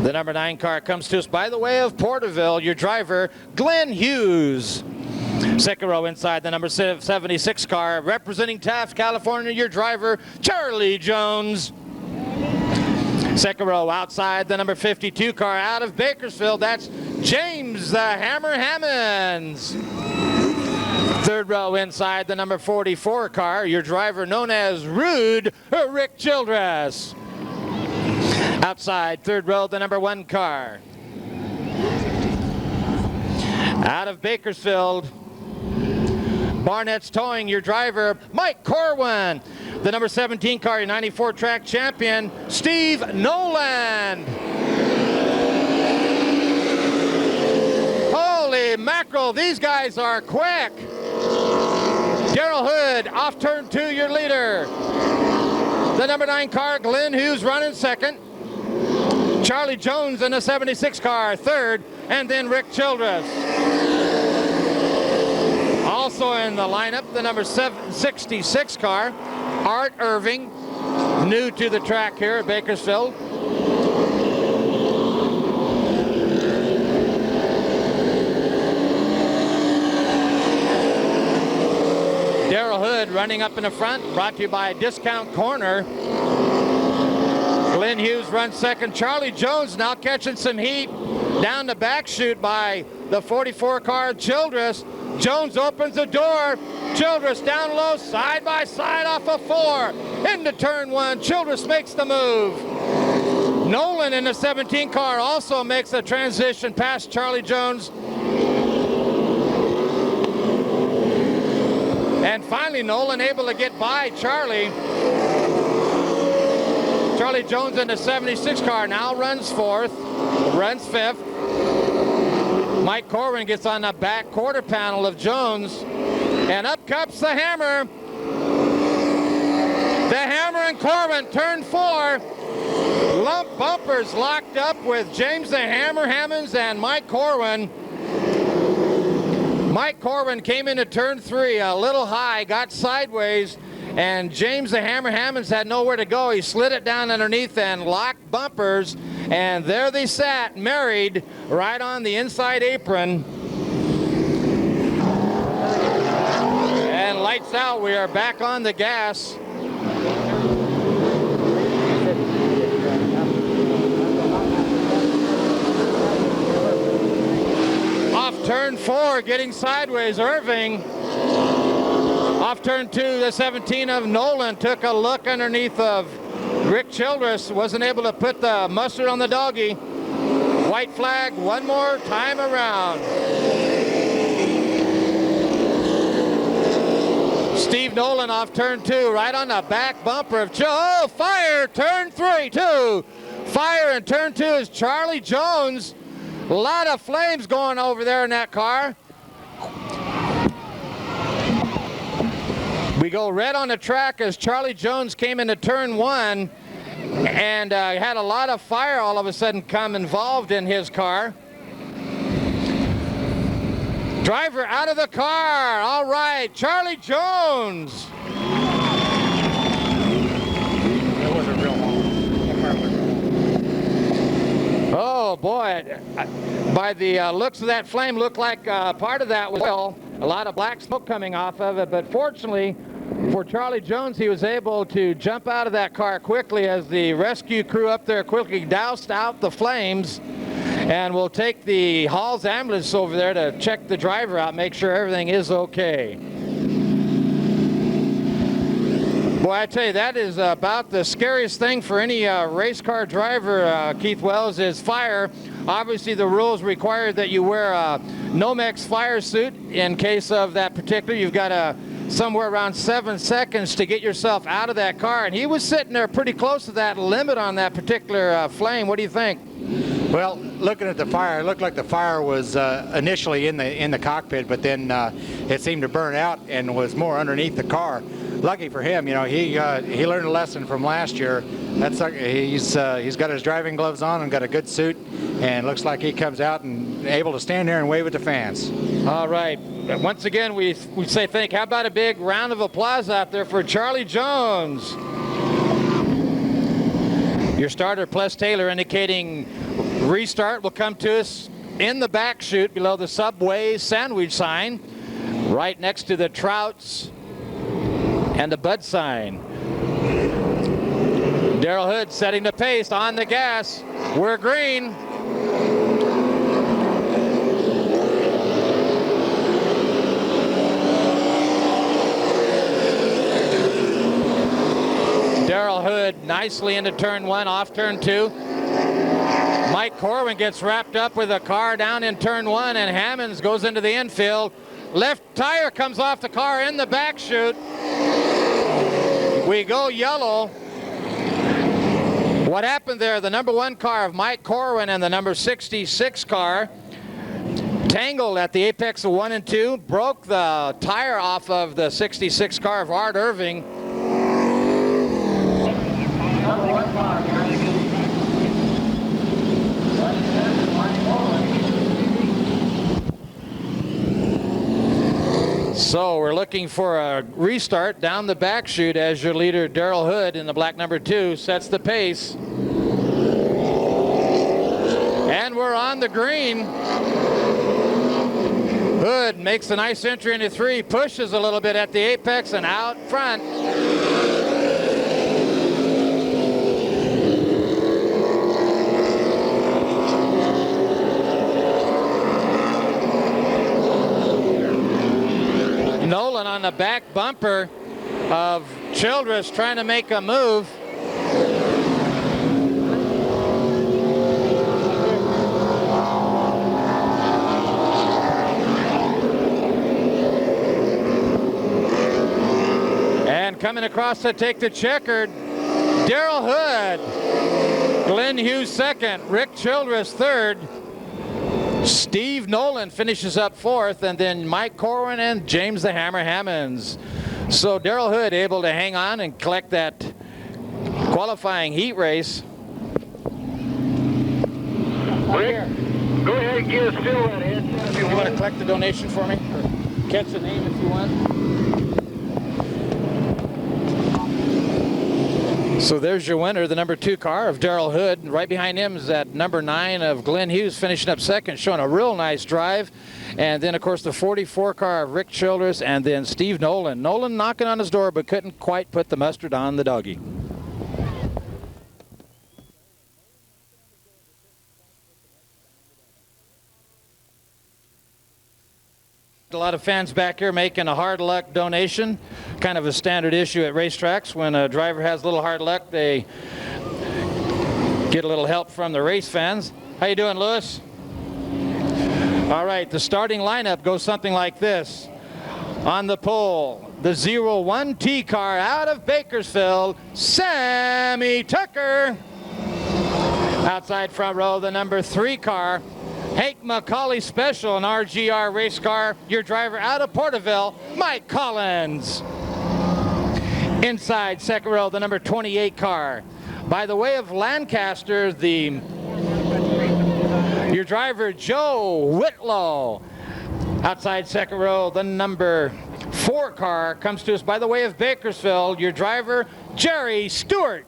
The number 9 car comes to us by the way of Porterville. Your driver, Glenn Hughes. Second row inside the number 76 car, representing Taft, California, your driver, Charlie Jones. Second row outside the number 52 car out of Bakersfield, that's James the Hammer Hammonds. Third row inside the number 44 car, your driver known as Rude, Rick Childress. Outside third row, the number 1 car. Out of Bakersfield, Barnett's Towing, your driver, Mike Corwin. The number 17 car, your 94 track champion, Steve Noland. Holy mackerel, these guys are quick. Daryl Hood off turn 2, your leader. The number 9 car, Glenn Hughes, running second. Charlie Jones in the 76 car, third, and then Rick Childress. Also in the lineup, the number 66 car, Art Irving, new to the track here at Bakersfield. Daryl Hood running up in the front, brought to you by Discount Corner. Glenn Hughes runs second. Charlie Jones now catching some heat down the back chute by the 44 car Childress. Jones opens the door. Childress down low, side by side off of 4. Into turn 1. Childress makes the move. Nolan in the 17 car also makes a transition past Charlie Jones. And finally, Nolan able to get by Charlie. Charlie Jones in the 76 car now runs 4th, runs 5th. Mike Corwin gets on the back quarter panel of Jones, and up comes the Hammer. The Hammer and Corwin, turn 4. Lump bumpers locked up with James the Hammer Hammonds and Mike Corwin. Mike Corwin came into turn 3 a little high, got sideways, and James the Hammer Hammonds had nowhere to go. He slid it down underneath and locked bumpers, and there they sat, married, right on the inside apron. And lights out, we are back on the gas. Off turn 4, getting sideways, Irving. Off turn 2, the 17 of Nolan took a look underneath of Rick Childress. Wasn't able to put the mustard on the doggy. White flag one more time around. Steve Nolan off turn 2, right on the back bumper of Joe. Fire, turn 3, 2. Fire in turn 2 is Charlie Jones. A lot of flames going over there in that car. We go red on the track as Charlie Jones came into turn 1 and had a lot of fire all of a sudden come involved in his car. Driver out of the car. All right, Charlie Jones. That wasn't real long. Oh boy, by the looks of that flame, looked like part of that was oil. A lot of black smoke coming off of it, but fortunately for Charlie Jones, he was able to jump out of that car quickly as the rescue crew up there quickly doused out the flames. And we'll take the Hall's ambulance over there to check the driver out, make sure everything is okay. Boy, I tell you, that is about the scariest thing for any race car driver, Keith Wells, is fire. Obviously, the rules require that you wear a Nomex fire suit. In case of that particular, you've got somewhere around 7 seconds to get yourself out of that car. And he was sitting there pretty close to that limit on that particular flame. What do you think? Well, looking at the fire, it looked like the fire was initially in the cockpit, but then it seemed to burn out and was more underneath the car. Lucky for him, you know, he learned a lesson from last year. That's like he's got his driving gloves on and got a good suit, and looks like he comes out and able to stand there and wave at the fans. All right. Once again, we say thank. How about a big round of applause out there for Charlie Jones? Your starter plus Taylor indicating restart will come to us in the back chute below the Subway sandwich sign. right next to the Trouts and the Bud sign. Daryl Hood setting the pace on the gas. We're green. Daryl Hood nicely into turn 1, off turn 2. Mike Corwin gets wrapped up with a car down in turn 1, and Hammonds goes into the infield. Left tire comes off the car in the back chute. We go yellow. What happened there? The number 1 car of Mike Corwin and the number 66 car tangled at the apex of 1 and 2, broke the tire off of the 66 car of Art Irving. So we're looking for a restart down the back chute as your leader Daryl Hood in the black number 2 sets the pace. And we're on the green. Hood makes a nice entry into 3, pushes a little bit at the apex and out front. Nolan on the back bumper of Childress trying to make a move. And coming across to take the checkered, Daryl Hood. Glenn Hughes second, Rick Childress third. Steve Nolan finishes up 4th, and then Mike Corwin and James the Hammer Hammonds. So Daryl Hood able to hang on and collect that qualifying heat race. Rick, go ahead and get us still that headset. You want to collect the donation for me? Or catch the name if you want. So there's your winner, the number 2 car of Daryl Hood. Right behind him is that number 9 of Glenn Hughes, finishing up second, showing a real nice drive. And then, of course, the 44 car of Rick Childress, and then Steve Nolan. Nolan knocking on his door, but couldn't quite put the mustard on the doggy. A lot of fans back here making a hard luck donation, kind of a standard issue at racetracks. When a driver has a little hard luck, they get a little help from the race fans. How you doing, Lewis? All right, the starting lineup goes something like this. On the pole, the 01T car out of Bakersfield, Sammy Tucker. Outside front row, the number 3 car, Hank McCauley Special, an RGR race car. Your driver out of Porterville, Mike Collins. Inside second row, the number 28 car. By the way of Lancaster, your driver Joe Whitlow. Outside second row, the number 4 car comes to us by the way of Bakersfield. Your driver Jerry Stewart.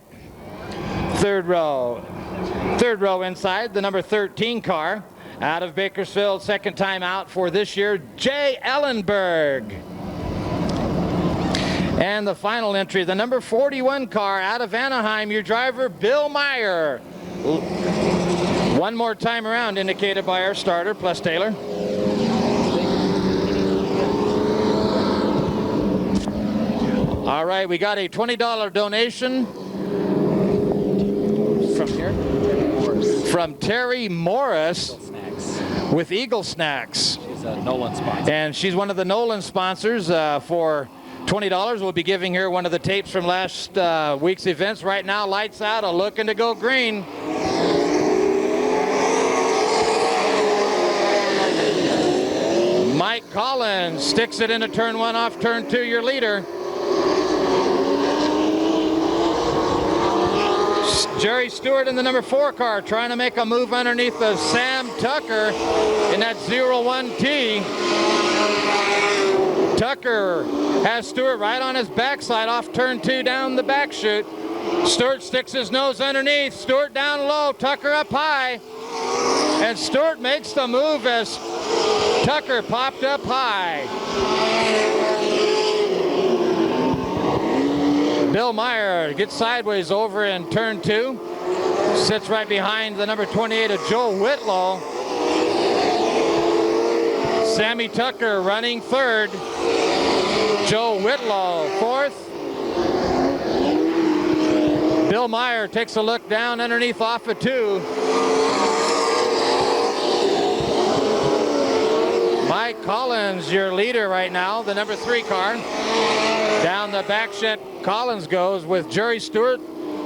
Third row inside, the number 13 car. Out of Bakersfield, second time out for this year, Jay Ellenberg. And the final entry, the number 41 car out of Anaheim, your driver, Bill Meyer. One more time around, indicated by our starter, plus Taylor. All right, we got a $20 donation from here. From Terry Morris with Eagle Snacks. She's a Nolan sponsor. And she's one of the Nolan sponsors. For $20, we'll be giving her one of the tapes from last week's events. Right now, lights out, looking to go green. Mike Collins sticks it into turn 1 off turn 2, your leader. Jerry Stewart in the number 4 car trying to make a move underneath the Sam Tucker in that 01T. Tucker has Stewart right on his backside off turn 2 down the back chute. Stewart sticks his nose underneath. Stewart down low, Tucker up high. And Stewart makes the move as Tucker popped up high. Bill Meyer gets sideways over in turn 2. Sits right behind the number 28 of Joe Whitlow. Sammy Tucker running 3rd. Joe Whitlow 4th. Bill Meyer takes a look down underneath off of 2. Mike Collins, your leader right now, the number 3 car. Down the back shed, Collins goes with Jerry Stewart,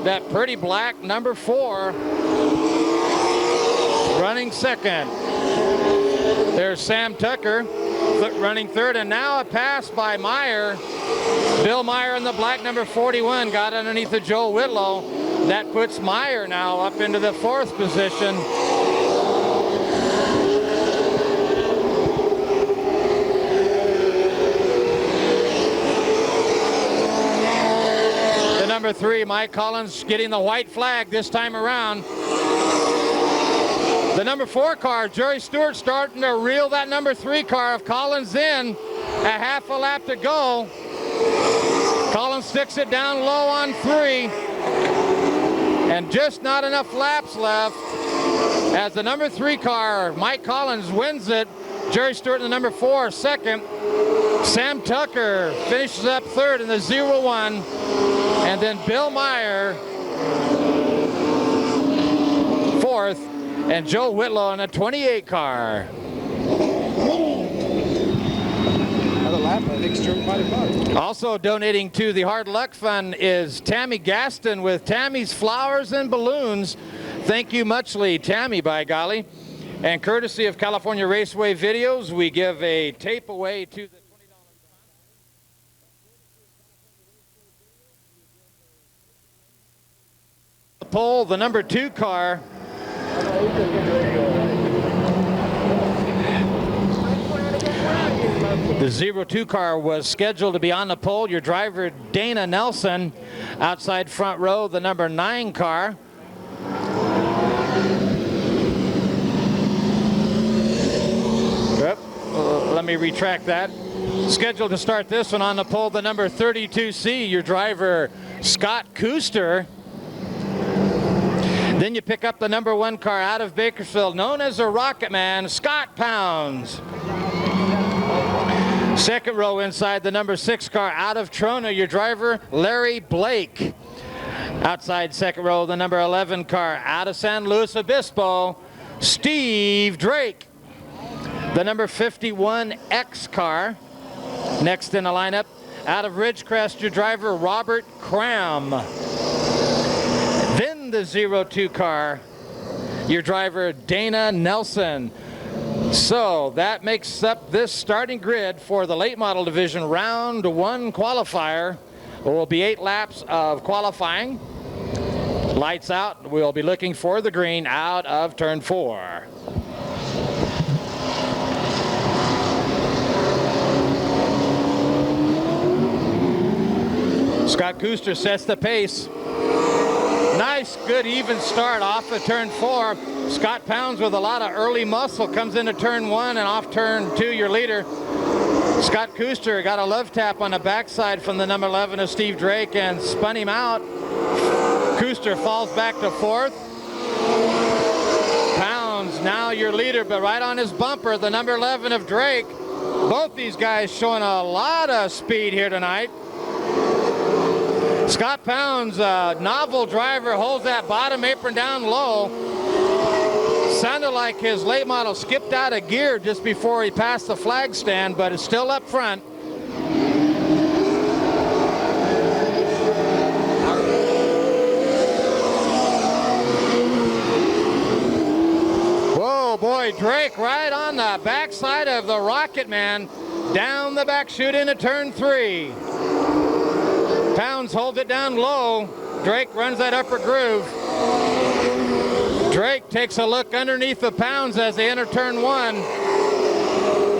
that pretty black number 4, running 2nd. There's Sam Tucker running 3rd, and now a pass by Meyer. Bill Meyer in the black number 41 got underneath the Joe Whitlow. That puts Meyer now up into the 4th position. The number 3, Mike Collins, getting the white flag this time around. The number 4 car, Jerry Stewart, starting to reel that number 3 car of Collins in. A half a lap to go. Collins sticks it down low on 3. And just not enough laps left as the number 3 car, Mike Collins, wins it. Jerry Stewart in the number 4, 2nd. Sam Tucker finishes up 3rd in the 0-1. And then Bill Meyer 4th. And Joe Whitlow in a 28 car. Another lap, I think Stewart might have got. Also donating to the Hard Luck Fund is Tammy Gaston with Tammy's Flowers and Balloons. Thank you muchly, Tammy, by golly. And courtesy of California Raceway Videos, we give a tape away to the $20 pole, the number 2 car. The 0-2 car was scheduled to be on the pole. Your driver, Dana Nelson, outside front row, the number 9 car. Yep. Let me retract that. Scheduled to start this one on the pole, the number 32C, your driver, Scott Kuster. Then you pick up the number 1 car out of Bakersfield, known as the Rocket Man, Scott Pounds. Second row inside the number 6 car out of Trona, your driver, Larry Blake. Outside second row, the number 11 car out of San Luis Obispo, Steve Drake. The number 51X car. Next in the lineup, out of Ridgecrest, your driver, Robert Cram. Then the 0-2 car, your driver, Dana Nelson. So that makes up this starting grid for the late model division round 1 qualifier. There will be 8 laps of qualifying. Lights out. We'll be looking for the green out of turn 4. Scott Kuster sets the pace. Nice, good, even start off of turn 4. Scott Pounds with a lot of early muscle comes into turn 1 and off turn 2, your leader. Scott Kuster got a love tap on the backside from the number 11 of Steve Drake and spun him out. Kuster falls back to 4th. Pounds now your leader, but right on his bumper, the number 11 of Drake. Both these guys showing a lot of speed here tonight. Scott Pounds, novel driver, holds that bottom apron down low. Sounded like his late model skipped out of gear just before he passed the flag stand, but it's still up front. Whoa, boy, Drake right on the backside of the Rocket Man, down the back chute into turn 3. Pounds holds it down low. Drake runs that upper groove. Drake takes a look underneath the Pounds as they enter turn 1.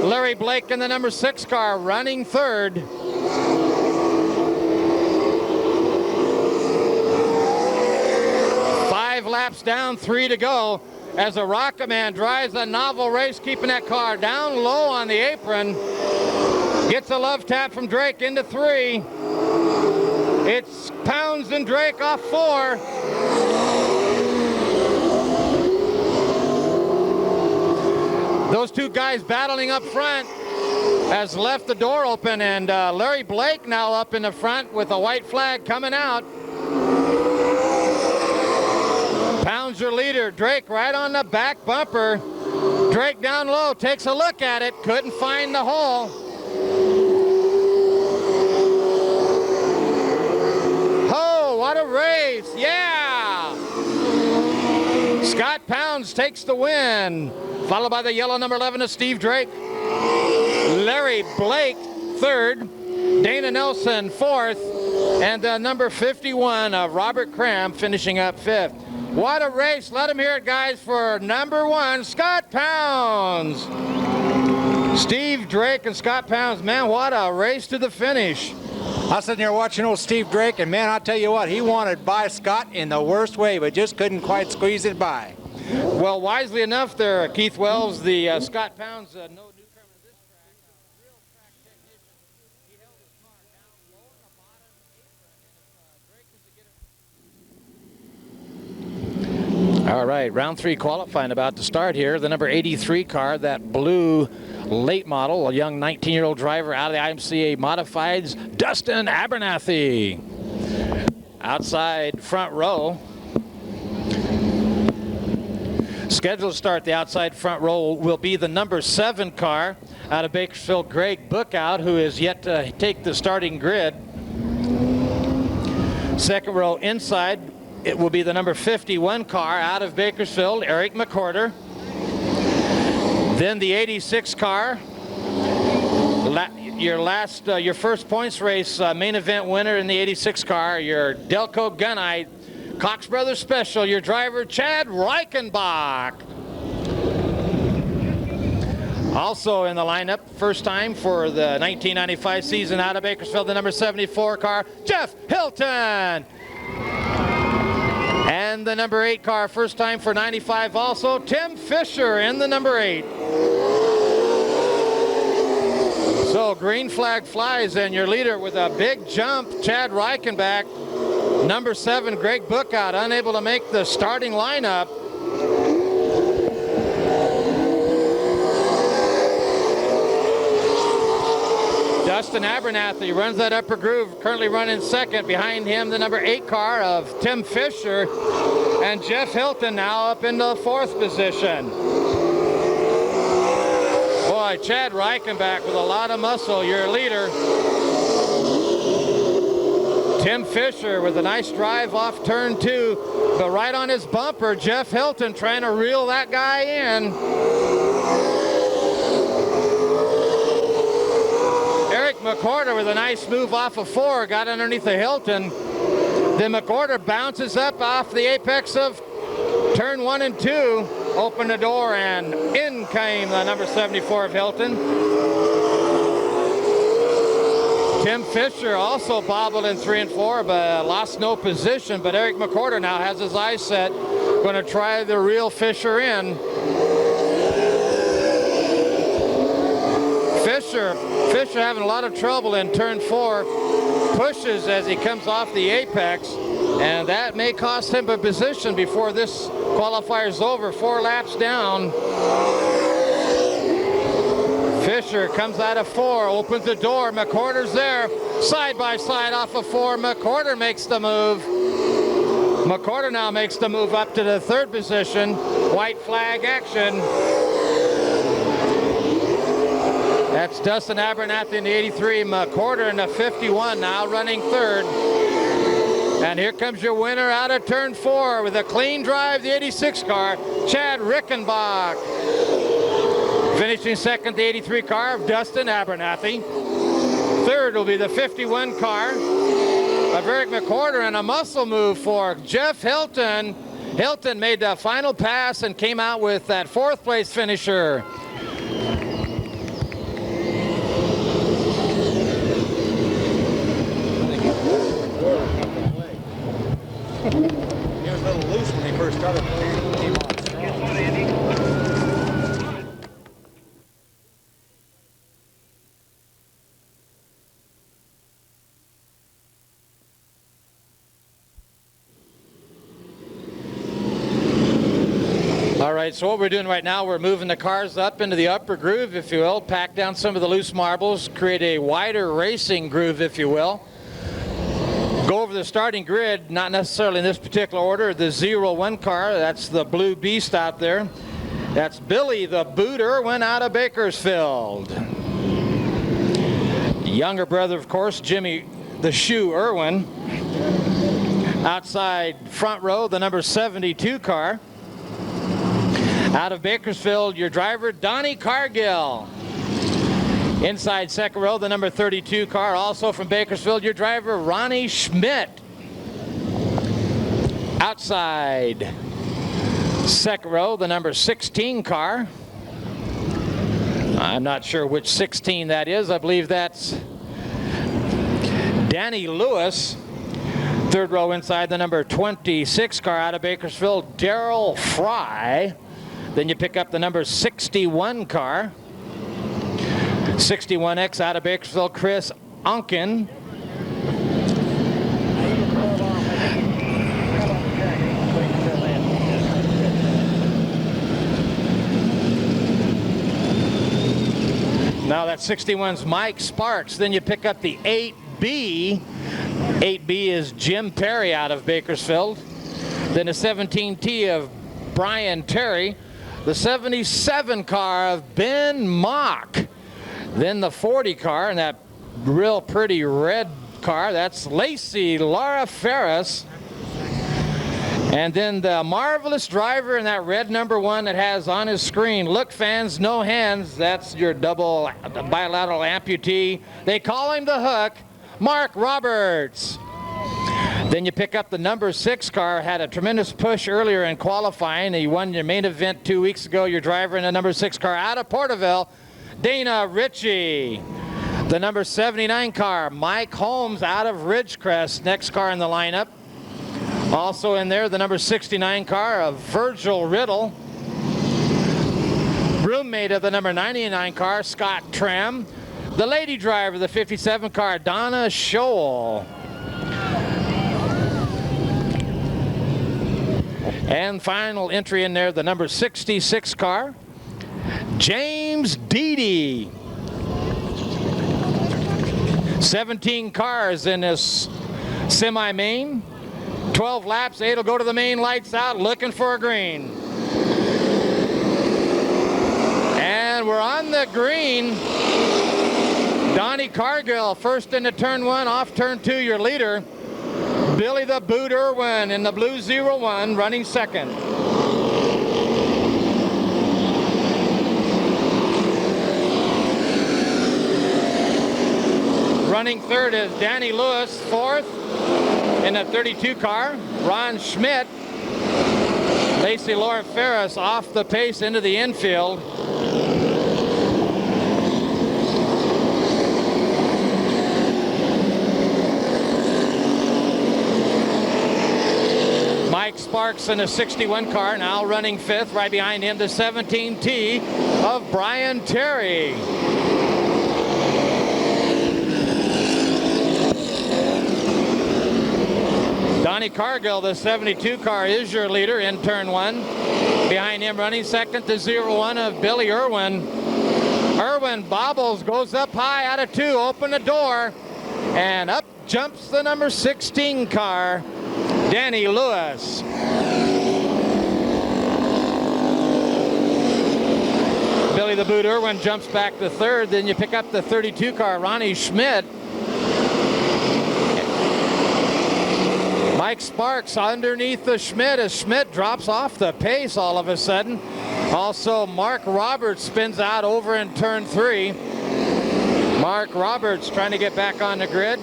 Larry Blake in the number 6 car running 3rd. Five laps down, 3 to go as the Rocket Man drives a novel race, keeping that car down low on the apron. Gets a love tap from Drake into 3. It's Pounds and Drake off 4. Those two guys battling up front has left the door open, and Larry Blake now up in the front with a white flag coming out. Pounds your leader. Drake right on the back bumper. Drake down low, takes a look at it, couldn't find the hole. Oh, what a race, yeah! Scott Pounds takes the win, followed by the yellow number 11 of Steve Drake. Larry Blake, 3rd. Dana Nelson, 4th. And number 51 of Robert Cram finishing up 5th. What a race. Let them hear it, guys, for number 1, Scott Pounds. Steve Drake and Scott Pounds, man, what a race to the finish. I was sitting here watching old Steve Drake, and man, I'll tell you what, he wanted by Scott in the worst way, but just couldn't quite squeeze it by. Well, wisely enough there, Keith Wells, the Scott Pounds, no newcomer to this track, real track technician. He held his car down low in the bottom apron, and if Drake was to get him. All right, round 3 qualifying about to start here. The number 83 car, that blue late model, a young 19-year-old driver out of the IMCA Modifieds, Dustin Abernathy. Outside front row. Scheduled to start the outside front row will be the number 7 car out of Bakersfield, Greg Bookout, who is yet to take the starting grid. Second row inside, it will be the number 51 car out of Bakersfield, Eric McCorder. Then the 86 car, your first points race main event winner in the 86 car, your Delco Gunite Cox Brothers Special, your driver Chad Reichenbach. Also in the lineup, first time for the 1995 season out of Bakersfield, the number 74 car, Jeff Hilton. And the number 8 car, first time for 95 also, Tim Fisher in the number 8. So green flag flies, and your leader with a big jump, Chad Reichenbach. Number 7, Greg Bookout, unable to make the starting lineup. Dustin Abernathy runs that upper groove, currently running second. Behind him, the number 8 car of Tim Fisher. And Jeff Hilton now up into the 4th position. Boy, Chad Reichenbach with a lot of muscle, your leader. Tim Fisher with a nice drive off turn 2, but right on his bumper, Jeff Hilton trying to reel that guy in. Eric McCorder with a nice move off of 4, got underneath the Hilton. Then McCorder bounces up off the apex of turn 1 and 2, opened the door, and in came the number 74 of Hilton. Tim Fisher also bobbled in 3 and 4, but lost no position. But Eric McCorder now has his eyes set, going to try the reel Fisher in. Fisher having a lot of trouble in turn 4, pushes as he comes off the apex, and that may cost him a position before this qualifier's over. 4 laps down. Fisher comes out of 4, opens the door, McCorder's there, side by side off of 4, McCorder makes the move. McCorder now makes the move up to the 3rd position, white flag action. That's Dustin Abernathy in the 83, McCorder in the 51, now running 3rd. And here comes your winner out of turn 4 with a clean drive, the 86 car, Chad Reichenbach. Finishing second, the 83 car of Dustin Abernathy. 3rd will be the 51 car of Eric McCorder, and a muscle move for Jeff Hilton. Hilton made the final pass and came out with that 4th place finisher. He was a little loose when he first started playing. He came on strong. right, so what we're doing right now, we're moving the cars up into the upper groove, if you will, pack down some of the loose marbles, create a wider racing groove, if you will. Go over the starting grid, not necessarily in this particular order, the 01 car, that's the Blue Beast out there. That's Billy the Boot Irwin out of Bakersfield. Younger brother, of course, Jimmy the Shoe Irwin. Outside front row, the number 72 car. Out of Bakersfield, your driver, Donnie Cargill. Inside second row, the number 32 car, also from Bakersfield, your driver, Ronnie Schmidt. Outside second row, the number 16 car. I'm not sure which 16 that is. I believe that's Danny Lewis. Third row inside, the number 26 car out of Bakersfield, Darrell Fry. Then you pick up the number 61 car. 61X out of Bakersfield, Chris Unkin. Now that 61's Mike Sparks. Then you pick up the 8B. 8B is Jim Perry out of Bakersfield. Then the 17T of Brian Terry. The 77 car of Ben Mock. Then the 40 car, and that real pretty red car, that's Lacey Laura Ferris. And then the marvelous driver in that red number 1 that has on his screen, look fans, no hands, that's your double bilateral amputee. They call him the Hook, Mark Roberts. Then you pick up the number 6 car, had a tremendous push earlier in qualifying. He won your main event 2 weeks ago, your driver in the number 6 car out of Porterville, Dana Ritchie. The number 79 car, Mike Holmes out of Ridgecrest, next car in the lineup. Also in there, the number 69 car of Virgil Riddle. Roommate of the number 99 car, Scott Tram. The lady driver, the 57 car, Donna Scholl. And final entry in there, the number 66 car, James Deedy. 17 cars in this semi-main. 12 laps, 8 will go to the main, lights out, looking for a green. And we're on the green. Donnie Cargill first into turn 1, off turn 2, your leader. Billy the Boot Irwin in the blue 01 running second. Running third is Danny Lewis, fourth in the 32 car. Ron Schmidt. Lacey Laura Ferris off the pace into the infield. Mike Sparks in the 61 car, now running fifth. Right behind him, the 17T of Brian Terry. Donnie Cargill, the 72 car, is your leader in turn 1. Behind him, running second, the 01 of Billy Irwin. Irwin bobbles, goes up high out of 2, open the door, and up jumps the number 16 car, Danny Lewis. Billy the Boot Irwin jumps back to third. Then you pick up the 32 car, Ronnie Schmidt. Mike Sparks underneath the Schmidt as Schmidt drops off the pace all of a sudden. Also, Mark Roberts spins out over in turn 3. Mark Roberts trying to get back on the grid.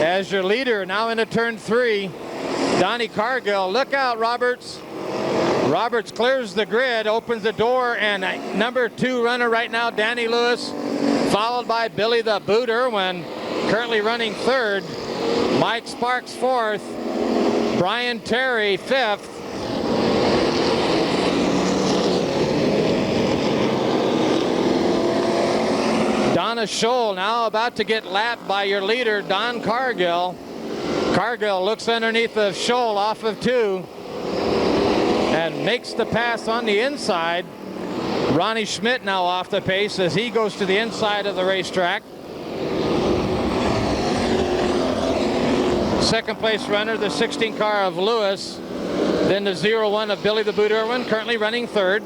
As your leader now into turn 3, Donnie Cargill. Look out, Roberts. Roberts clears the grid, opens the door, and number 2 runner right now, Danny Lewis, followed by Billy the Boot Irwin, currently running third. Mike Sparks fourth. Brian Terry fifth. Donna Scholl now about to get lapped by your leader, Don Cargill. Cargill looks underneath the Scholl off of 2. and makes the pass on the inside. Ronnie Schmidt now off the pace as he goes to the inside of the racetrack. Second place runner, the 16 car of Lewis. Then the 01 of Billy the Boot Irwin, currently running third.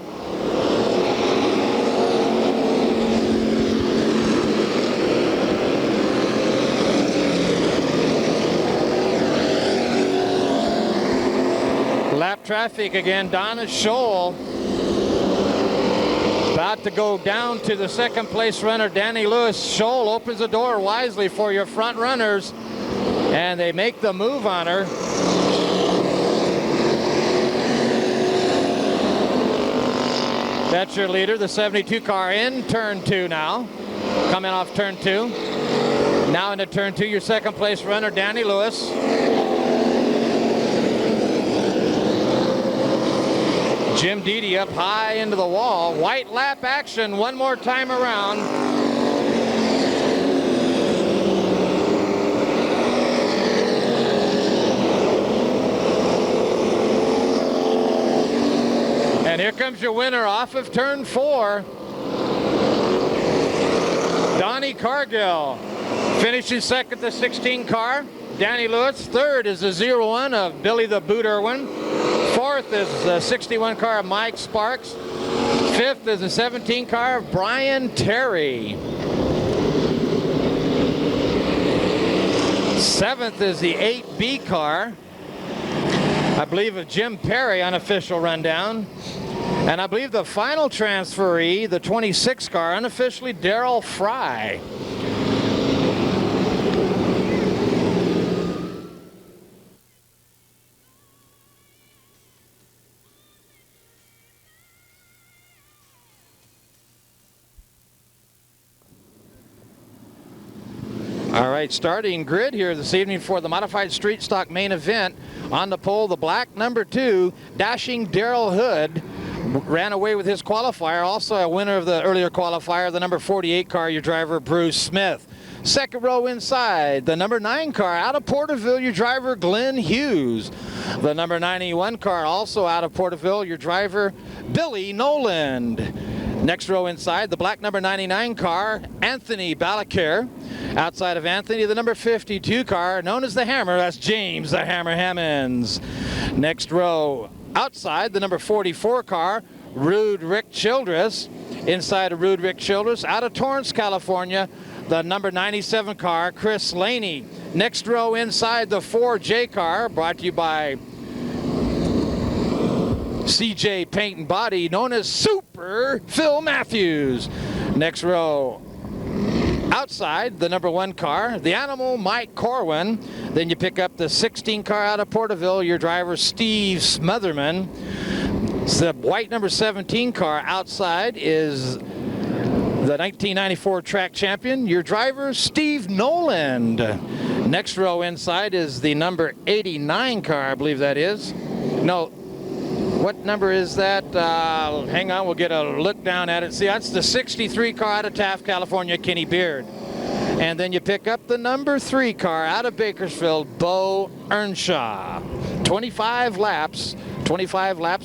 Lap traffic again. Donna Scholl about to go down to the second place runner, Danny Lewis. Scholl opens the door wisely for your front runners, and they make the move on her. That's your leader, the 72 car in turn 2 now. Coming off turn 2. Now into turn 2, your second place runner, Danny Lewis. Jim Deedy up high into the wall. White lap action one more time around. And here comes your winner off of turn 4. Donnie Cargill finishing second, the 16 car. Danny Lewis. Third is the 01 of Billy the Boot Irwin. Fourth is the 61 car of Mike Sparks. Fifth is the 17 car of Brian Terry. Seventh is the 8B car, I believe, of Jim Perry, unofficial rundown. And I believe the final transferee, the 26 car, unofficially Darrell Fry. All right, starting grid here this evening for the modified street stock main event. On the pole, the black number 2, Dashing Daryl Hood, ran away with his qualifier. Also a winner of the earlier qualifier, the number 48 car, your driver Bruce Smith. Second row inside, the number 9 car out of Porterville, your driver Glenn Hughes. The number 91 car also out of Porterville, your driver Billy Noland. Next row inside, the black number 99 car, Anthony Balakir. Outside of Anthony, the number 52 car, known as the Hammer, that's James the Hammer Hammonds. Next row outside, the number 44 car, Rude Rick Childress. Inside of Rude Rick Childress, out of Torrance, California, the number 97 car, Chris Laney. Next row inside, the 4J car, brought to you by CJ Paint and Body, known as Super Phil Matthews. Next row outside, the number 1 car, the Animal Mike Corwin. Then you pick up the 16 car out of Porterville, your driver Steve Smotherman. The white number 17 car outside is the 1994 track champion, your driver Steve Noland. Next row inside is the number 89 car, I believe that is. No, what number is that? Hang on, we'll get a look down at it. See, that's the 63 car out of Taft, California, Kenny Beard. And then you pick up the number 3 car out of Bakersfield, Bo Earnshaw. 25 laps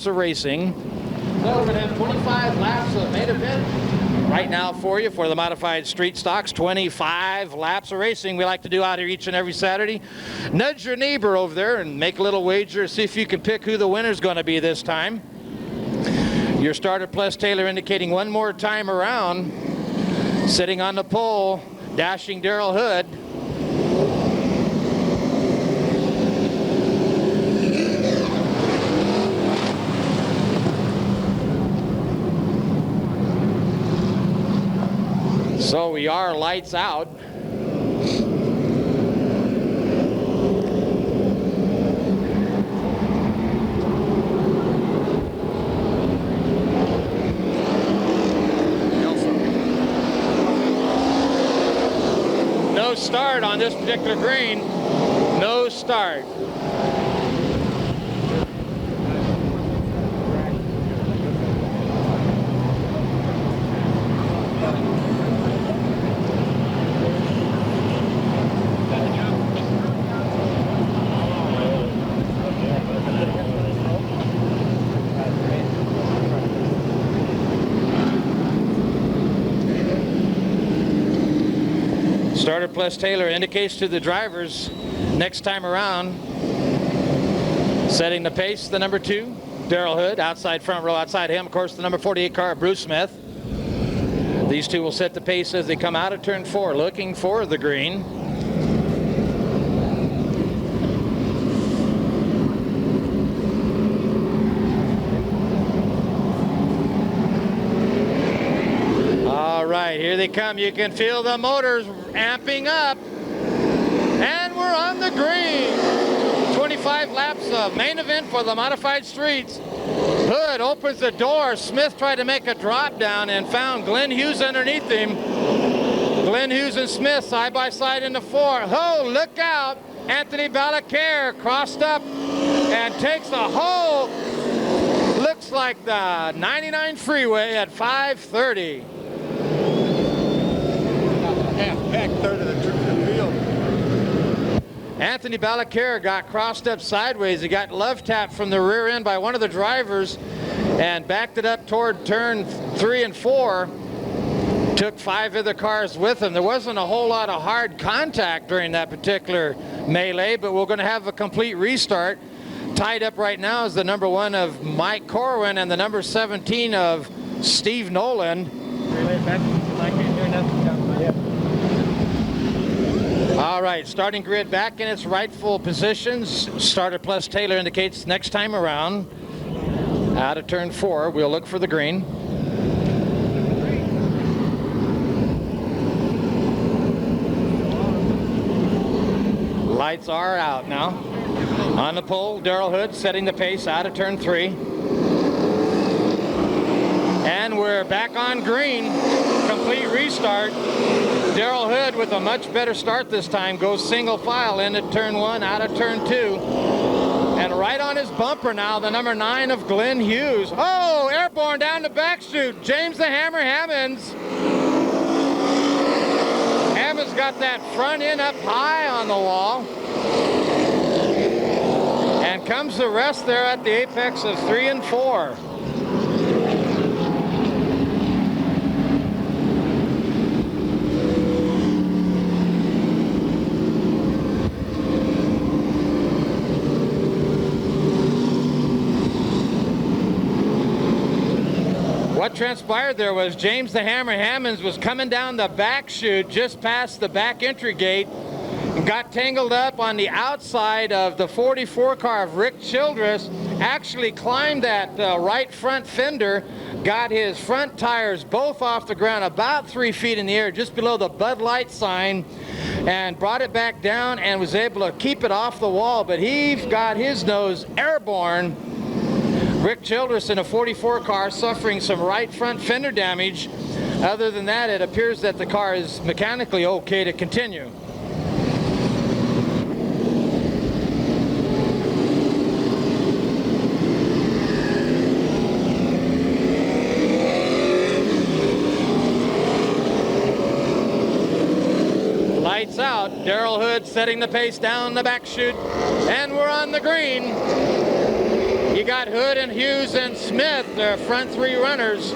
of racing. So we're going to have 25 laps of main event right now for you for the modified street stocks. 25 laps of racing we like to do out here each and every Saturday. Nudge your neighbor over there and make a little wager, see if you can pick who the winner's going to be this time. Your starter plus Taylor indicating one more time around. Sitting on the pole, Dashing Daryl Hood. So we are lights out. No start on this particular green. No start. Starter plus Taylor indicates to the drivers next time around. Setting the pace, the number 2, Darrell Hood, outside front row. Outside him, of course, the number 48 car, Bruce Smith. These two will set the pace as they come out of turn 4, looking for the green. All right, here they come. You can feel the motors amping up. And we're on the green. 25 laps of main event for the modified streets. Hood opens the door. Smith tried to make a drop down and found Glenn Hughes underneath him. Glenn Hughes and Smith side by side in the 4. Oh, look out. Anthony Balaquer crossed up and takes a whole, looks like the 99 freeway at 530. Back third of the field. Anthony Balaquer got crossed up sideways. He got love tapped from the rear end by one of the drivers and backed it up toward turn 3 and 4. Took 5 other cars with him. There wasn't a whole lot of hard contact during that particular melee, but we're going to have a complete restart. Tied up right now is the number 1 of Mike Corwin and the number 17 of Steve Nolan. All right, starting grid back in its rightful positions. Starter plus Taylor indicates next time around. Out of turn 4, we'll look for the green. Lights are out now. On the pole, Darrell Hood setting the pace out of turn 3. And we're back on green. Complete restart. Darrell Hood with a much better start this time goes single file into turn 1, out of turn 2. And right on his bumper now, the number 9 of Glenn Hughes. Oh, airborne down the back chute. James the Hammer Hammonds. Hammonds got that front end up high on the wall. And comes the rest there at the apex of 3 and 4. What transpired there was James the Hammer Hammonds was coming down the back chute just past the back entry gate and got tangled up on the outside of the 44 car of Rick Childress, actually climbed that right front fender, got his front tires both off the ground about 3 feet in the air just below the Bud Light sign, and brought it back down and was able to keep it off the wall, but he got his nose airborne. Rick Childress in a 44 car suffering some right front fender damage. Other than that, it appears that the car is mechanically okay to continue. Lights out. Darrell Hood setting the pace down the back chute, and we're on the green. You got Hood and Hughes and Smith, their front 3 runners.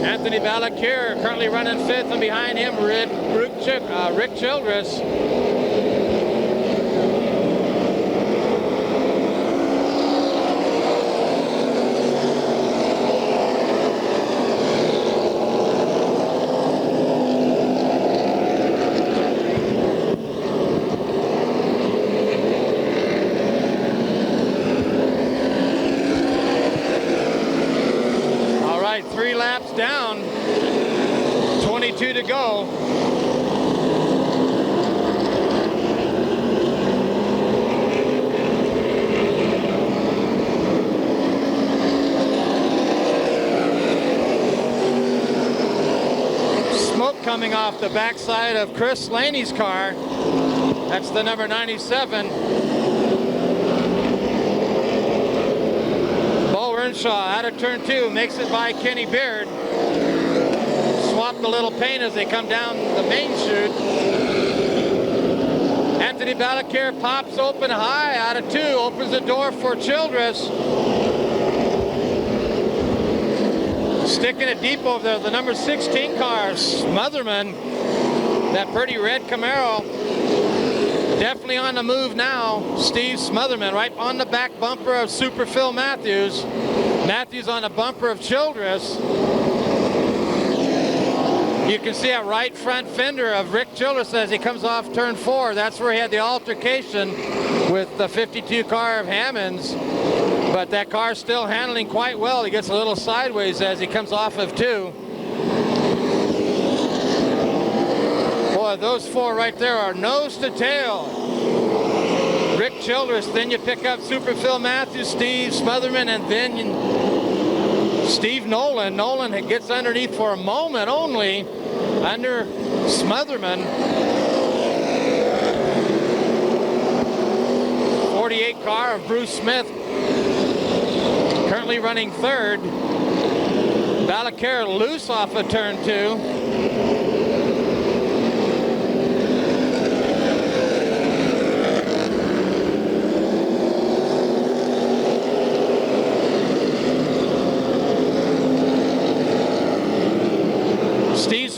Anthony Balaquer currently running 5th, and behind him Rick Childress. Down, 22 to go. Smoke coming off the backside of Chris Laney's car. That's the number 97. Shaw out of turn 2, makes it by Kenny Beard. Swapped a little paint as they come down the main chute. Anthony Balaquer pops open high out of 2, opens the door for Childress. Sticking it deep over there, the number 16 car, Smotherman, that pretty red Camaro. Definitely on the move now. Steve Smotherman right on the back bumper of Super Phil Matthews. Matthews on the bumper of Childress. You can see a right front fender of Rick Childress as he comes off turn 4. That's where he had the altercation with the 52 car of Hammond's. But that car's still handling quite well. He gets a little sideways as he comes off of 2. Boy, those 4 right there are nose to tail. Rick Childress, then you pick up Super Phil Matthews, Steve Smotherman, and then Steve Nolan. Nolan gets underneath for a moment only under Smotherman. 48 car of Bruce Smith currently running 3rd. Balacara loose off of turn 2.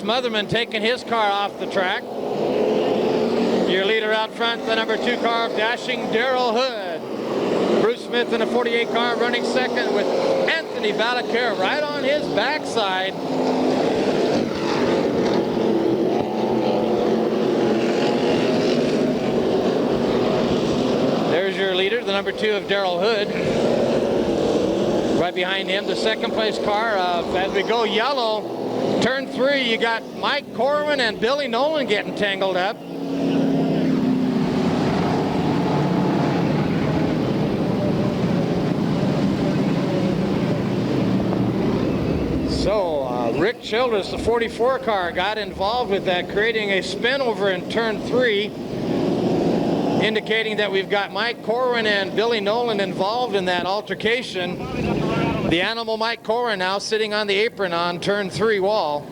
Smotherman taking his car off the track. Your leader out front, the number 2 car of Dashing Daryl Hood. Bruce Smith in a 48 car running 2nd with Anthony Balacara right on his backside. There's your leader, the number 2 of Daryl Hood. Right behind him, the 2nd place car of, as we go yellow, turn 3, you got Mike Corwin and Billy Nolan getting tangled up. So Rick Childress, the 44 car, got involved with that, creating a spin over in turn 3, indicating that we've got Mike Corwin and Billy Nolan involved in that altercation. The animal Mike Corwin now sitting on the apron on turn 3 wall.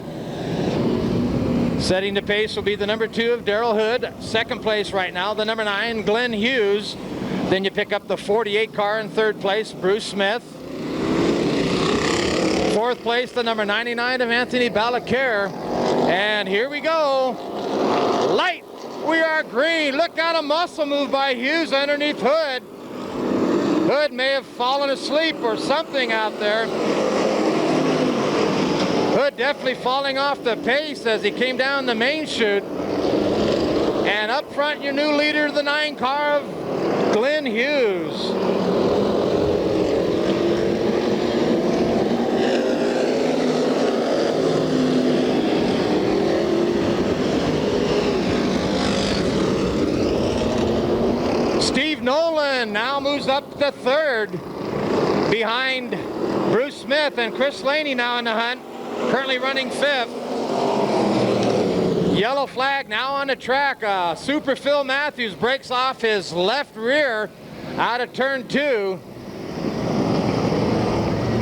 Setting the pace will be the number 2 of Daryl Hood. 2nd place right now, the number 9, Glenn Hughes. Then you pick up the 48 car in 3rd place, Bruce Smith. 4th place, the number 99 of Anthony Balacara. And here we go. Light, we are green. Look out, a muscle move by Hughes underneath Hood. Hood may have fallen asleep or something out there. Hood definitely falling off the pace as he came down the main chute. And up front, your new leader, the 9 car of Glenn Hughes. Steve Nolan now moves up to 3rd behind Bruce Smith, and Chris Laney now in the hunt, currently running 5th. Yellow flag now on the track. Super Phil Matthews breaks off his left rear out of turn 2.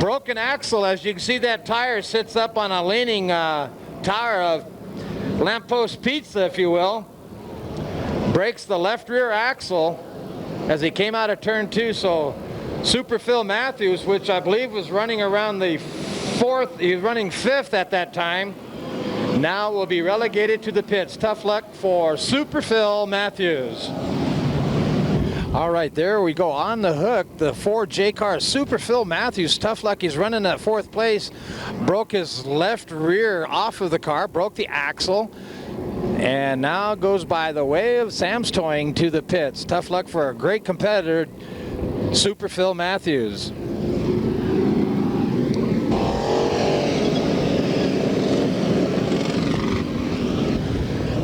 Broken axle, as you can see that tire sits up on a leaning tower of lamppost pizza, if you will. Breaks the left rear axle as he came out of turn 2. So Super Phil Matthews, which I believe was running around the 4th, he was running 5th at that time, now will be relegated to the pits. Tough luck for Super Phil Matthews. All right, there we go on the hook. The 4J car, Super Phil Matthews. Tough luck, he's running at 4th place. Broke his left rear off of the car, broke the axle, and now goes by the way of Sam's Towing to the pits. Tough luck for a great competitor, Super Phil Matthews.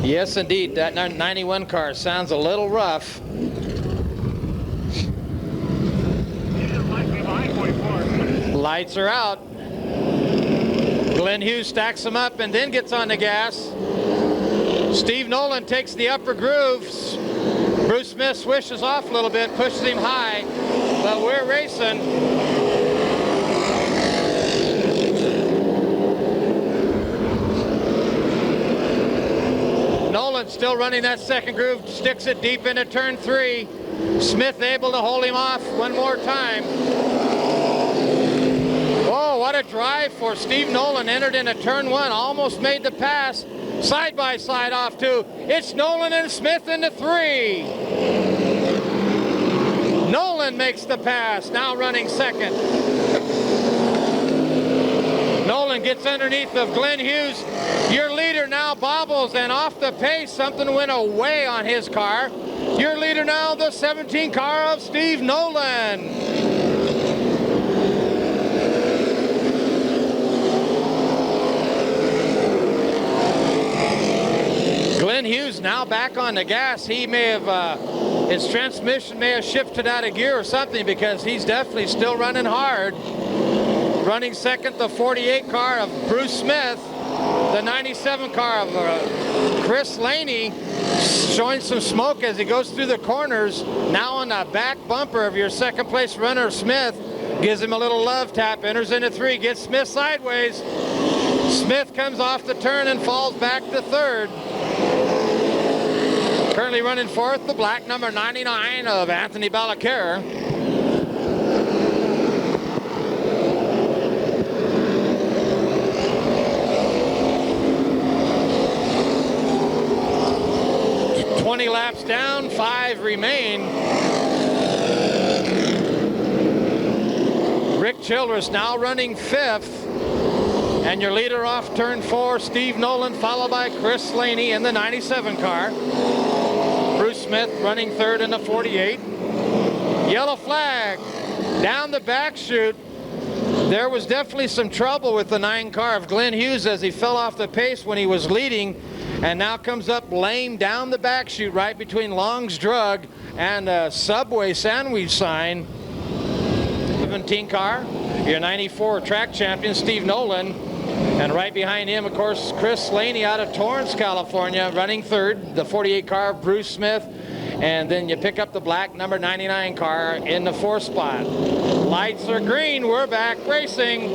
Yes, indeed, that 91 car sounds a little rough. Lights are out. Glenn Hughes stacks them up and then gets on the gas. Steve Nolan takes the upper grooves. Bruce Smith swishes off a little bit, pushes him high, but we're racing. Nolan still running that second groove, sticks it deep into turn 3. Smith able to hold him off one more time. Oh, what a drive for Steve Nolan. Entered into turn 1, almost made the pass. Side by side off 2. It's Nolan and Smith into 3. Nolan makes the pass, now running second. Nolan gets underneath of Glenn Hughes. Your leader now bobbles, and off the pace, something went away on his car. Your leader now, the 17 car of Steve Nolan. Glenn Hughes now back on the gas. He may have, his transmission may have shifted out of gear or something, because he's definitely still running hard. Running second, the 48 car of Bruce Smith. The 97 car of Chris Laney, showing some smoke as he goes through the corners. Now on the back bumper of your second place runner, Smith. Gives him a little love tap, enters into 3, gets Smith sideways. Smith comes off the turn and falls back to third. Currently running fourth, the black number 99 of Anthony Balaquer. Laps down, 5 remain. Rick Childress now running 5th. And your leader off turn 4, Steve Nolan, followed by Chris Laney in the 97 car. Bruce Smith running 3rd in the 48. Yellow flag down the back chute. There was definitely some trouble with the 9 car of Glenn Hughes as he fell off the pace when he was leading, and now comes up lame down the back chute right between Long's Drug and a Subway sandwich sign. 17 car, your 94 track champion, Steve Nolan. And right behind him, of course, Chris Laney out of Torrance, California, running 3rd. The 48 car of Bruce Smith. And then you pick up the black number 99 car in the 4th spot. Lights are green, we're back racing.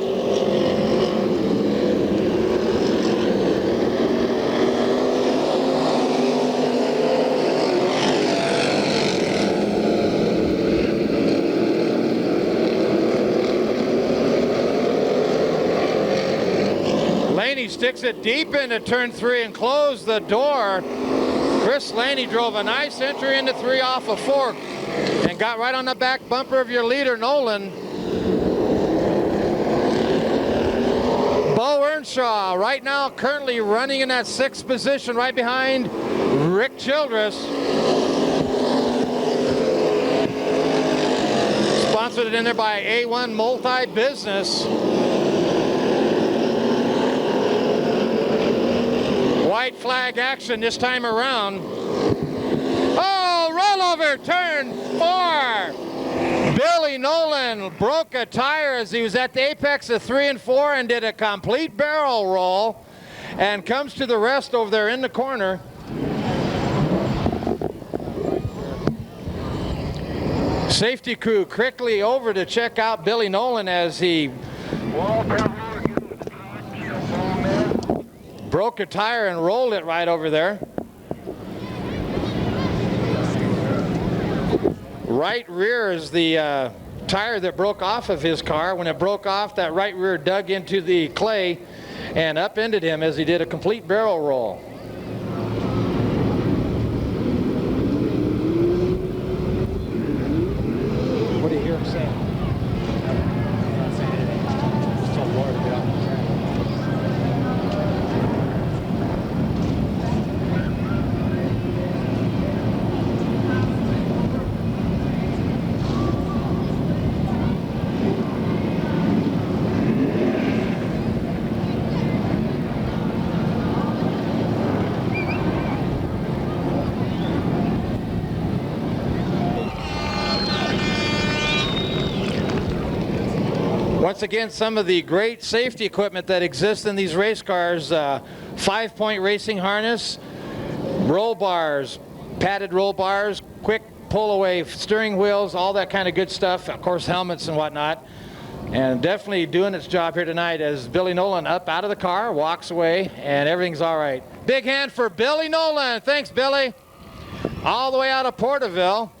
Laney sticks it deep into turn 3 and closed the door. Chris Laney drove a nice entry into 3 off a fork and got right on the back bumper of your leader, Nolan. Bo Earnshaw right now currently running in that 6th position right behind Rick Childress. Sponsored in there by A1 Multi-Business. White flag action this time around. Oh, rollover, turn 4. Billy Nolan broke a tire as he was at the apex of 3 and 4 and did a complete barrel roll and comes to the rest over there in the corner. Safety crew quickly over to check out Billy Nolan as he broke a tire and rolled it right over there. Right rear is the tire that broke off of his car. When it broke off, that right rear dug into the clay and upended him as he did a complete barrel roll. What do you hear him saying? Not saying anything. Just told Laura to get off the track. Once again, some of the great safety equipment that exists in these race cars, 5-point racing harness, roll bars, padded roll bars, quick pull away steering wheels, all that kind of good stuff, of course helmets and whatnot. And definitely doing its job here tonight as Billy Nolan up out of the car, walks away, and everything's all right. Big hand for Billy Nolan. Thanks, Billy. All the way out of Porterville.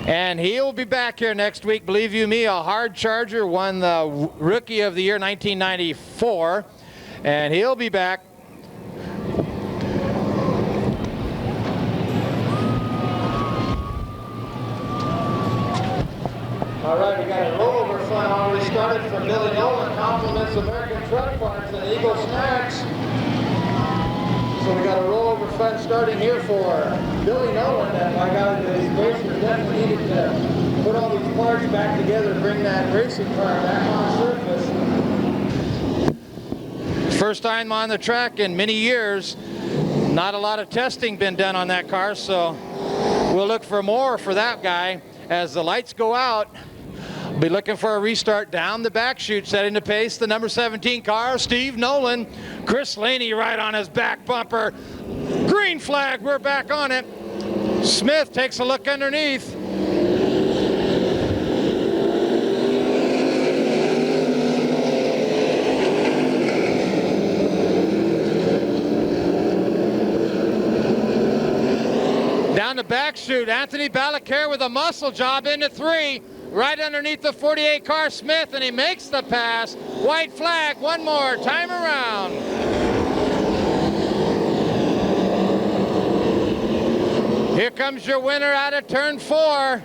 And he'll be back here next week, believe you me, a hard charger, won the Rookie of the Year 1994, and he'll be back. All right, we got a rollover fun already started from Billy Nolan, compliments American Truck Parts and Eagle Snacks. So we got a rollover fun starting here for Billy Nolan. And my God, these racers definitely needed to put all these parts back together and bring that racing car back on surface. First time on the track in many years. Not a lot of testing been done on that car, so we'll look for more for that guy. As the lights go out, be looking for a restart down the back chute, setting the pace. The number 17 car, Steve Nolan. Chris Laney right on his back bumper. Green flag, we're back on it. Smith takes a look underneath. Down the back chute, Anthony Balaker with a muscle job into 3. Right underneath the 48 car, Smith, and he makes the pass. White flag, one more time around. Here comes your winner out of turn 4.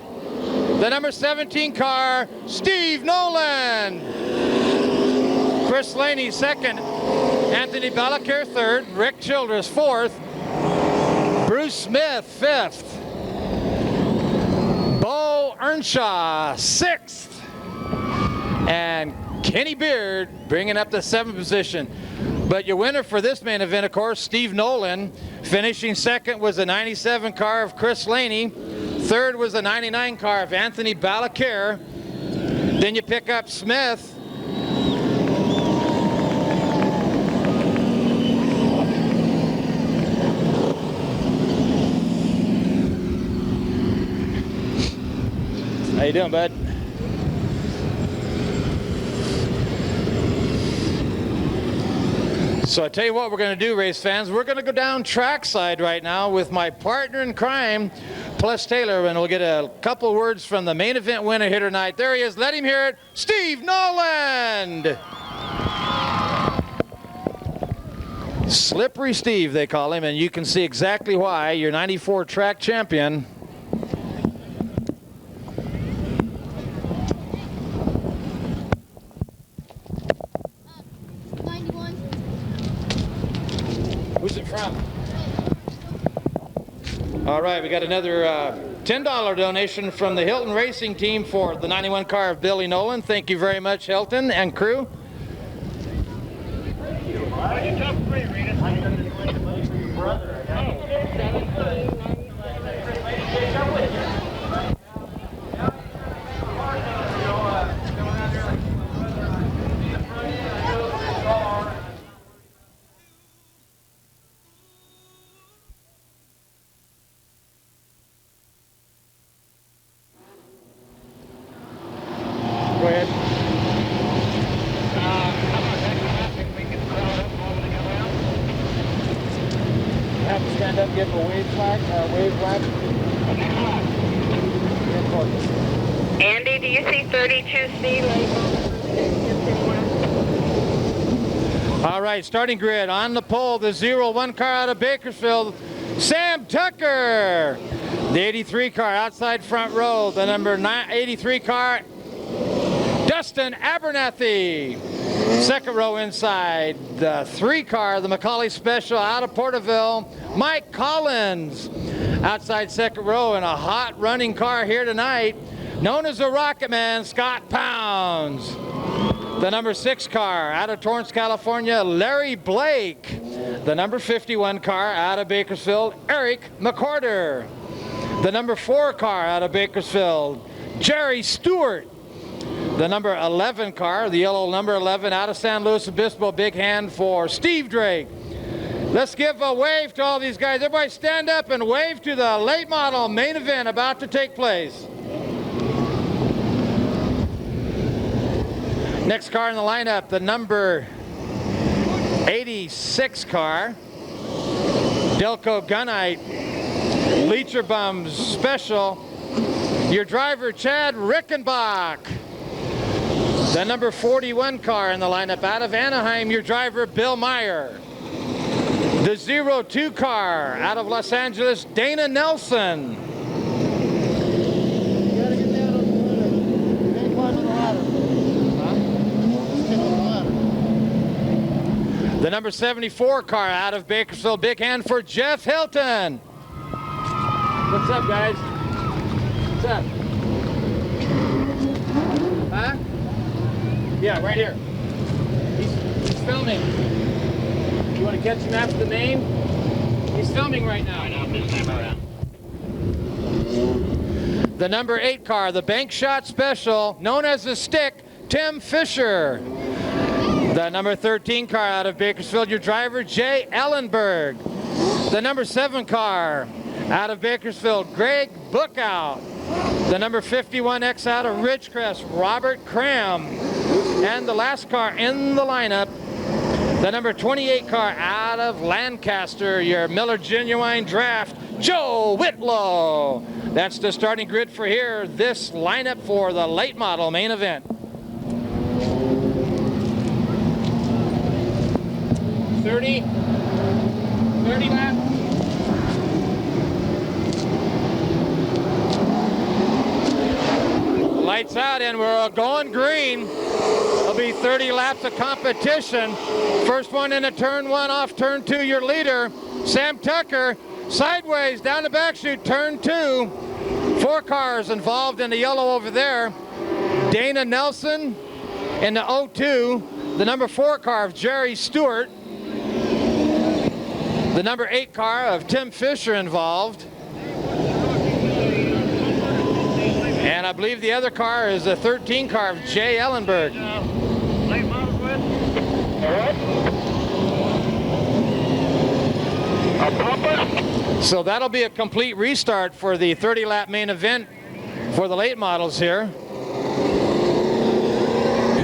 The number 17 car, Steve Nolan. Chris Laney second. Anthony Balaker third. Rick Childress fourth. Bruce Smith fifth. Bo Earnshaw, 6th. And Kenny Beard bringing up the 7th position. But your winner for this main event, of course, Steve Nolan. Finishing second was a 97 car of Chris Laney. Third was a 99 car of Anthony Balaker. Then you pick up Smith. How you doing, bud? So I tell you what we're going to do, race fans. We're going to go down trackside right now with my partner in crime, Plus Taylor, and we'll get a couple words from the main event winner here tonight. There he is. Let him hear it. Steve Nolan! Slippery Steve, they call him, and you can see exactly why. Your 94 track champion. Who's it from? All right, we got another $10 donation from the Hilton Racing Team for the 91 car of Billy Nolan. Thank you very much, Hilton and crew. Go ahead. Have to stand up, give him a wave flag, wave flag. Andy, do you see 32C labeled? All right, starting grid on the pole, the 01 car out of Bakersfield, Sam Tucker. The 83 car outside front row, the number 83 car, Dustin Abernathy. Second row inside, the 3 car, the McCauley Special out of Porterville, Mike Collins. Outside second row in a hot running car here tonight, known as the Rocket Man, Scott Pounds. The number 6 car out of Torrance, California, Larry Blake. The number 51 car out of Bakersfield, Eric McCorder. The number 4 car out of Bakersfield, Jerry Stewart. The number 11 car, the yellow number 11 out of San Luis Obispo, big hand for Steve Drake. Let's give a wave to all these guys. Everybody stand up and wave to the late model main event about to take place. Next car in the lineup, the number 86 car, Delco Gunite, Leecher Bums Special. your driver Chad Rickenbach. The number 41 car in the lineup out of Anaheim, your driver Bill Meyer. The 02 car out of Los Angeles, Dana Nelson. The number 74 car out of Bakersfield, big hand for Jeff Hilton. What's up, guys? What's up? Huh? Yeah, right here. He's filming. You want to catch him after the name? He's filming right now. I know, this time around. The number 8 car, the bank shot special, known as the Stick, Tim Fisher. The number 13 car out of Bakersfield, your driver, Jay Ellenberg. The number 7 car out of Bakersfield, Greg Bookout. The number 51X out of Ridgecrest, Robert Cram. And the last car in the lineup, the number 28 car out of Lancaster, your Miller Genuine Draft, Joe Whitlow. That's the starting grid for here, this lineup for the late model main event. 30 laps. Lights out and we're going green. There'll be 30 laps of competition. First one into turn 1 off turn 2, your leader, Sam Tucker. Sideways down the back chute, turn 2. 4 cars involved in the yellow over there. Dana Nelson in the 02. The number 4 car of Jerry Stewart. The number 8 car of Tim Fisher involved. And I believe the other car is the 13 car of Jay Ellenberg. So that'll be a complete restart for the 30-lap main event for the late models here.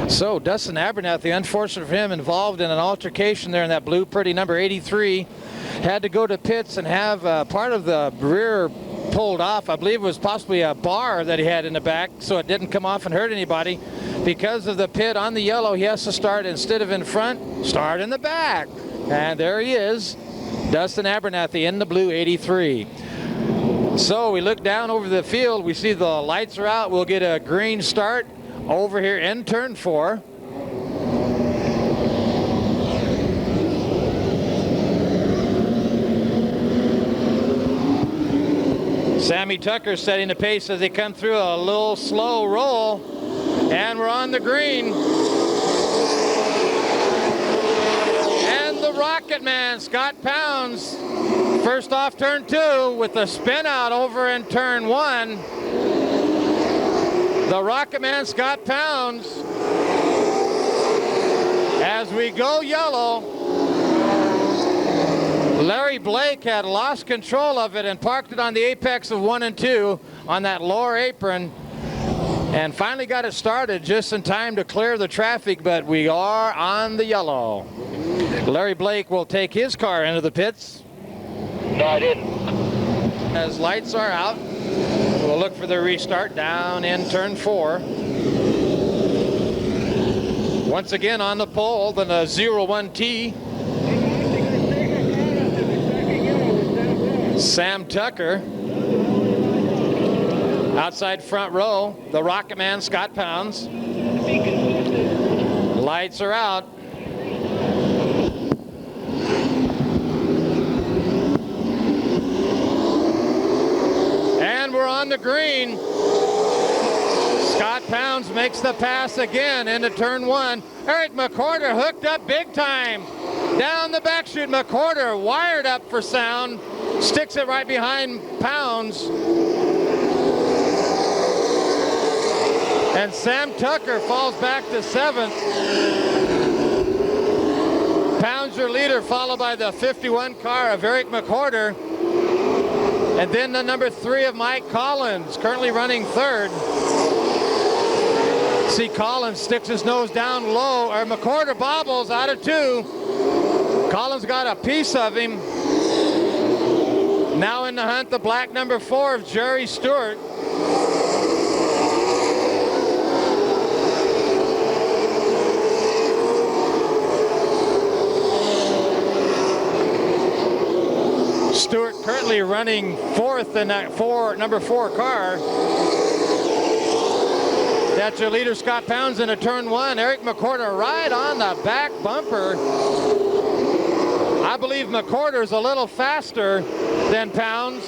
So Dustin Abernathy, unfortunate for him, involved in an altercation there in that blue pretty number 83. Had to go to pits and have part of the rear pulled off. I believe it was possibly a bar that he had in the back, so it didn't come off and hurt anybody. Because of the pit on the yellow, he has to start, instead of in front, start in the back. And there he is, Dustin Abernathy in the blue 83. So we look down over the field, we see the lights are out. We'll get a green start over here in turn 4. Sammy Tucker setting the pace as they come through a little slow roll. And we're on the green. And the Rocket Man, Scott Pounds, first off turn 2 with the spin out over in turn 1. The Rocket Man, Scott Pounds. As we go yellow, Larry Blake had lost control of it and parked it on the apex of 1 and 2 on that lower apron, and finally got it started just in time to clear the traffic, but we are on the yellow. Larry Blake will take his car into the pits. No, I didn't. As lights are out, we'll look for the restart down in turn 4. Once again on the pole, the 01T. Sam Tucker. Outside front row, the Rocket Man, Scott Pounds. Lights are out. And we're on the green. Scott Pounds makes the pass again into turn 1. Eric McCorder hooked up big time. Down the back chute, McCorder wired up for sound. Sticks it right behind Pounds. And Sam Tucker falls back to 7th. Pounds your leader, followed by the 51 car of Eric McCorder. And then the number 3 of Mike Collins, currently running 3rd. See Collins sticks his nose down low, or McCorder bobbles out of 2. Collins got a piece of him. Now in the hunt, the black number 4 of Jerry Stewart. currently running fourth in that number 4 car. That's your leader, Scott Pounds, into turn 1. Eric McCorder right on the back bumper. I believe McCorder's a little faster than Pounds,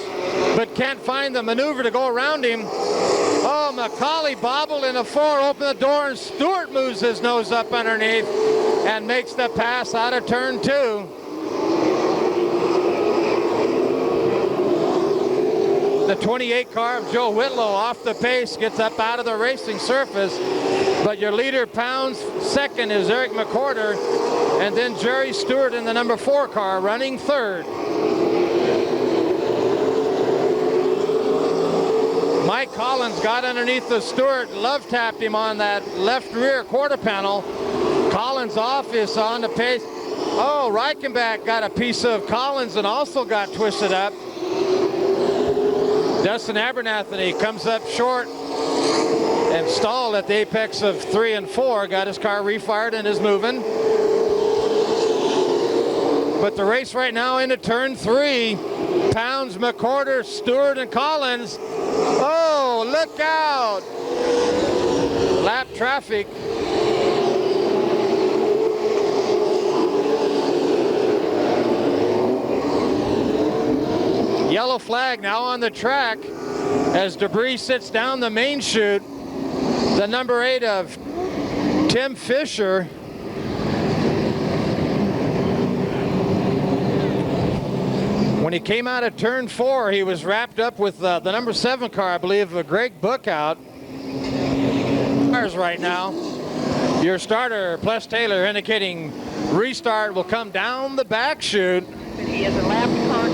but can't find the maneuver to go around him. Oh, McCauley bobbled in a 4, open the door, and Stewart moves his nose up underneath and makes the pass out of turn 2. The 28 car of Joe Whitlow off the pace, gets up out of the racing surface, but your leader, Pounds, second is Eric McCorder, and then Jerry Stewart in the number 4 car running third. Mike Collins got underneath the Stewart, love tapped him on that left rear quarter panel. Collins off is on the pace. Oh, Reichenbach got a piece of Collins and also got twisted up. Dustin Abernathy comes up short and stalled at the apex of 3 and 4. Got his car refired and is moving. But the race right now into turn 3. Pounds, McCorder, Stewart, and Collins. Oh, look out! Lap traffic. Yellow flag now on the track as debris sits down the main chute. The number 8 of Tim Fisher. When he came out of turn 4, he was wrapped up with the number 7 car, I believe, Greg Bookout. Cars right now. Your starter, Plus Taylor, indicating restart will come down the back chute. He has a lap car.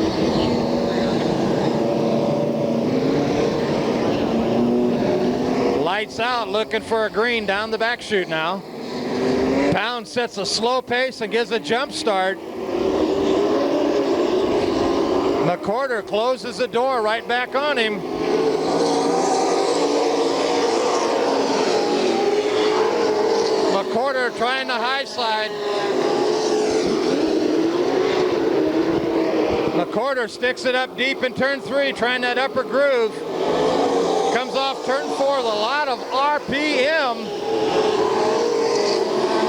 Lights out, looking for a green down the back chute now. Pound sets a slow pace and gives a jump start. McCorder closes the door right back on him. McCorder trying the high slide. McCorder sticks it up deep in turn 3, trying that upper groove. Comes off turn 4 with a lot of RPM.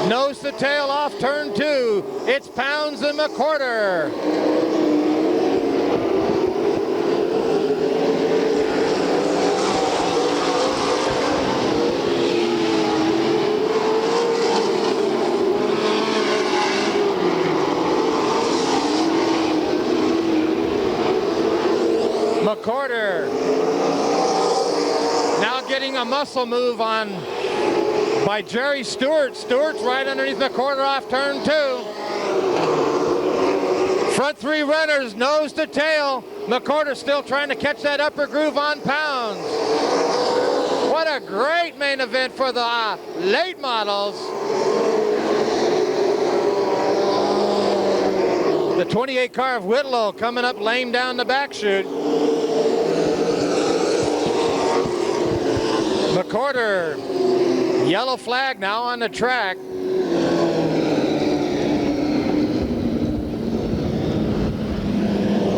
Nose to tail off turn 2. It's Pounds and McCorder. McCorder now getting a muscle move on by Jerry Stewart. Stewart's right underneath McCorder off turn 2. Front 3 runners, nose to tail. McCorder still trying to catch that upper groove on Pounds. What a great main event for the late models. The 28 car of Whitlow coming up lame down the back chute. McCorder, yellow flag now on the track.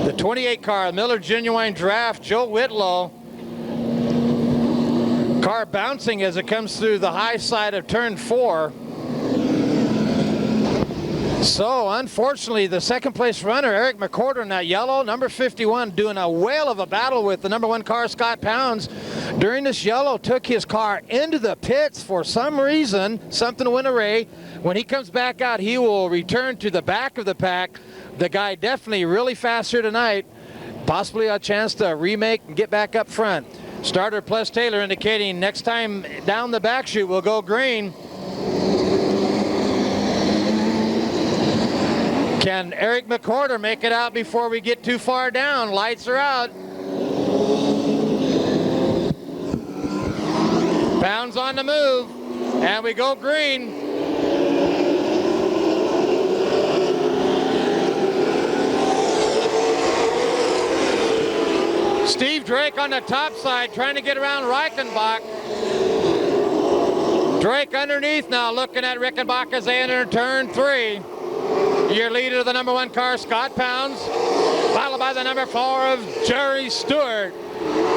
The 28 car, Miller Genuine Draft, Joe Whitlow. Car bouncing as it comes through the high side of turn 4. So, unfortunately, the second place runner, Eric McCorder, in that yellow, number 51, doing a whale of a battle with the number 1 car, Scott Pounds. During this yellow, took his car into the pits for some reason, something to win a race. When he comes back out, he will return to the back of the pack. The guy definitely really fast here tonight. Possibly a chance to remake and get back up front. Starter Plus Taylor indicating next time down the back chute will go green. Can Eric McCorder make it out before we get too far down? Lights are out. Pounds on the move, and we go green. Steve Drake on the top side trying to get around Reichenbach. Drake underneath now looking at Reichenbach as they enter turn 3. Your leader of the number 1 car, Scott Pounds. followed by the number 4 of Jerry Stewart.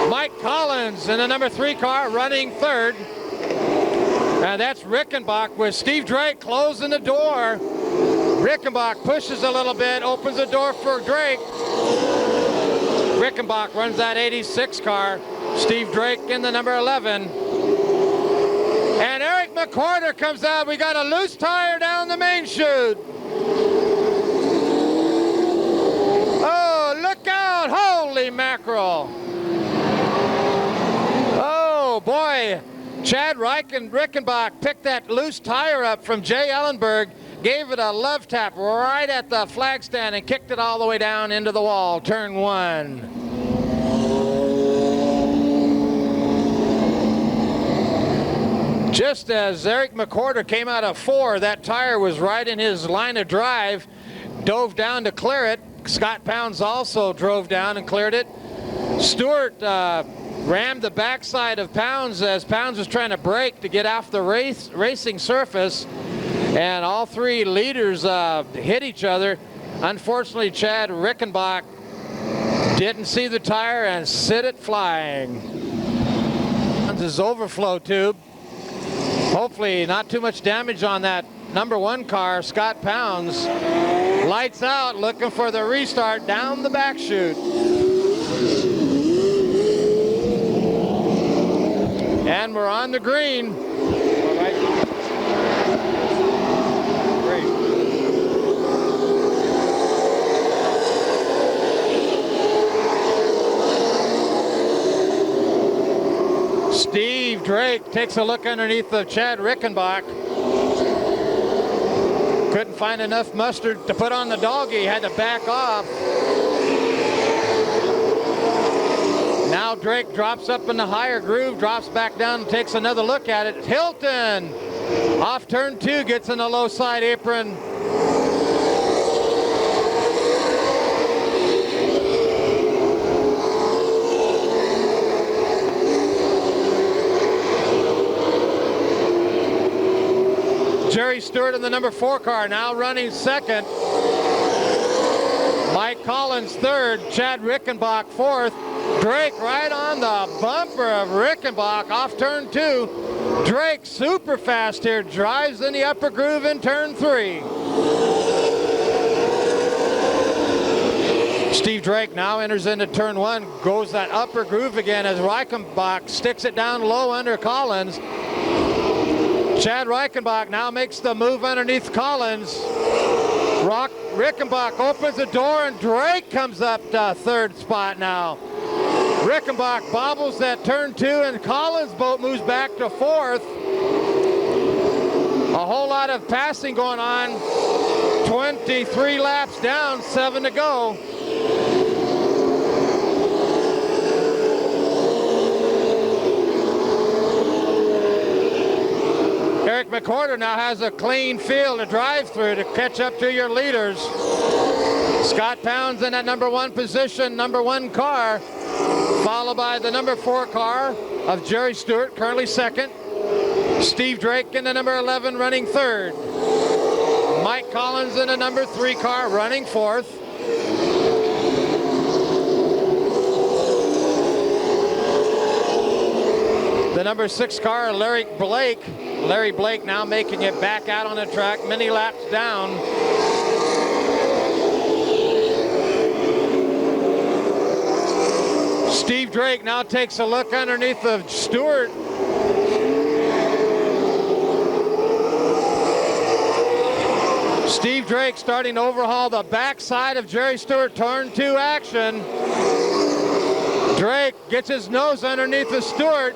Mike Collins in the number 3 car running third. And that's Rickenbach with Steve Drake closing the door. Rickenbach pushes a little bit, opens the door for Drake. Rickenbach runs that 86 car. Steve Drake in the number 11. And Eric McWhorter comes out. We got a loose tire down the main chute. Oh, look out. Holy mackerel. Oh, boy. Chad Rickenbach picked that loose tire up from Jay Ellenberg, gave it a love tap right at the flag stand and kicked it all the way down into the wall, turn 1. Just as Eric McWhorter came out of 4, that tire was right in his line of drive, dove down to clear it. Scott Pounds also drove down and cleared it. Stewart rammed the backside of Pounds as Pounds was trying to brake to get off the racing surface, and all 3 leaders hit each other. Unfortunately, Chad Rickenbach didn't see the tire and sent it flying. His overflow tube. Hopefully not too much damage on that number 1 car. Scott Pounds lights out, looking for the restart down the back chute. And we're on the green. Steve Drake takes a look underneath of Chad Rickenbach. Couldn't find enough mustard to put on the doggy, had to back off. Now Drake drops up in the higher groove, drops back down and takes another look at it. Hilton off turn 2, gets in the low side apron. Jerry Stewart in the number 4 car now running second. Mike Collins third, Chad Rickenbach 4th. Drake right on the bumper of Rickenbach off turn 2. Drake super fast here, drives in the upper groove in turn 3. Steve Drake now enters into turn 1, goes that upper groove again as Rickenbach sticks it down low under Collins. Chad Rickenbach now makes the move underneath Collins. Rickenbach opens the door and Drake comes up to third spot now. Rickenbach bobbles that turn 2 and Collins' boat moves back to 4th. A whole lot of passing going on. 23 laps down, 7 to go. Eric McWhorter now has a clean field to drive through to catch up to your leaders. Scott Pounds in that number 1 position, number 1 car, followed by the number 4 car of Jerry Stewart, currently second. Steve Drake in the number 11 running third. Mike Collins in the number 3 car running 4th. The number 6 car, Larry Blake. Larry Blake now making it back out on the track, many laps down. Steve Drake now takes a look underneath of Stewart. Steve Drake starting to overhaul the backside of Jerry Stewart, turn 2 action. Drake gets his nose underneath the Stewart.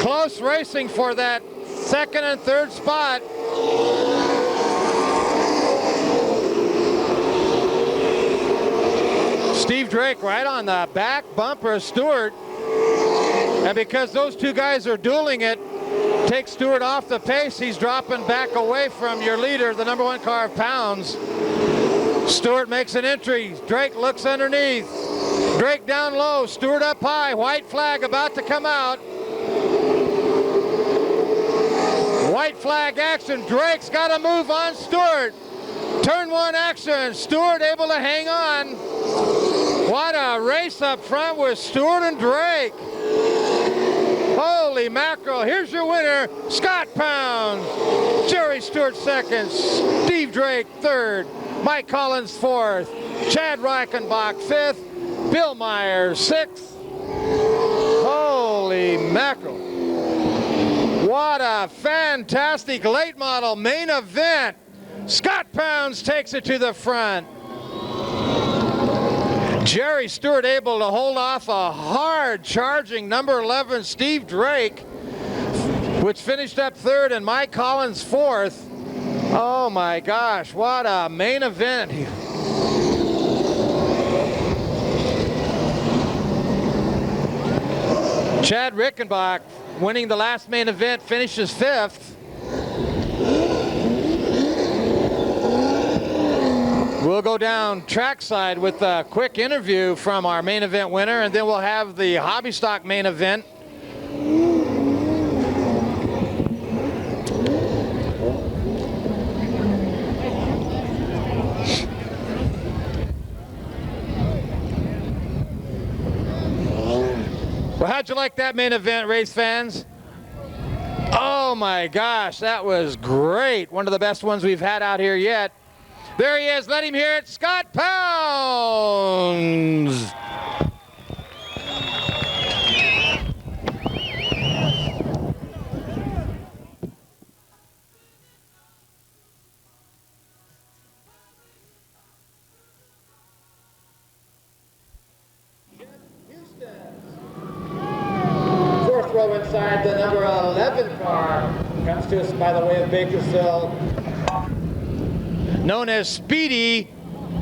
Close racing for that 2nd and 3rd spot. Steve Drake right on the back bumper of Stewart. And because those 2 guys are dueling it, takes Stewart off the pace. He's dropping back away from your leader, the number 1 car of Pounds. Stewart makes an entry. Drake looks underneath. Drake down low, Stewart up high. White flag about to come out. White flag action. Drake's got to move on Stewart. Turn one action. Stewart able to hang on. What a race up front with Stewart and Drake. Holy mackerel. Here's your winner, Scott Pound. Jerry Stewart second. Steve Drake third. Mike Collins fourth. Chad Reichenbach fifth. Bill Myers sixth. Holy mackerel. What a fantastic late model main event. Scott Pounds takes it to the front. Jerry Stewart able to hold off a hard charging number 11 Steve Drake, which finished up third, and Mike Collins fourth. Oh my gosh, what a main event. Chad Reichenbach, winning the last main event, finishes fifth. We'll go down trackside with a quick interview from our main event winner, and then we'll have the hobby stock main event. Well, how'd you like that main event, race fans? Oh my gosh, that was great. One of the best ones we've had out here yet. There he is. Let him hear it. Scott Pounds. Fourth row inside, the number 11 car comes to us by the way of Bakersfield, known as Speedy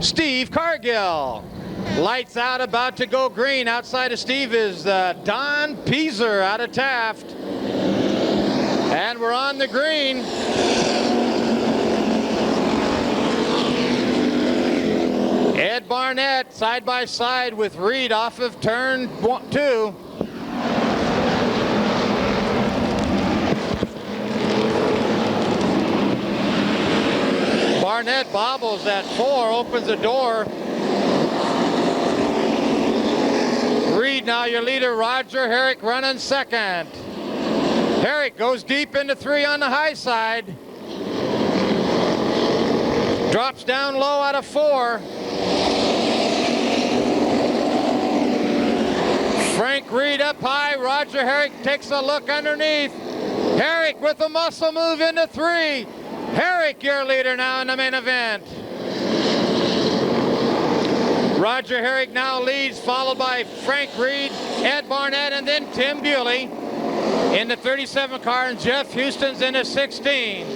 Steve Cargill. Lights out, about to go green. Outside of Steve is Don Peaser out of Taft. And we're on the green. Ed Barnett side by side with Reed off of turn 2. Barnett bobbles at 4, opens the door. Reed now your leader, Roger Herrick running second. Herrick goes deep into 3 on the high side. Drops down low out of 4. Frank Reed up high, Roger Herrick takes a look underneath. Herrick with a muscle move into 3. Herrick, your leader now in the main event. Roger Herrick now leads, followed by Frank Reed, Ed Barnett, and then Tim Bewley in the 37 car, and Jeff Houston's in the 16.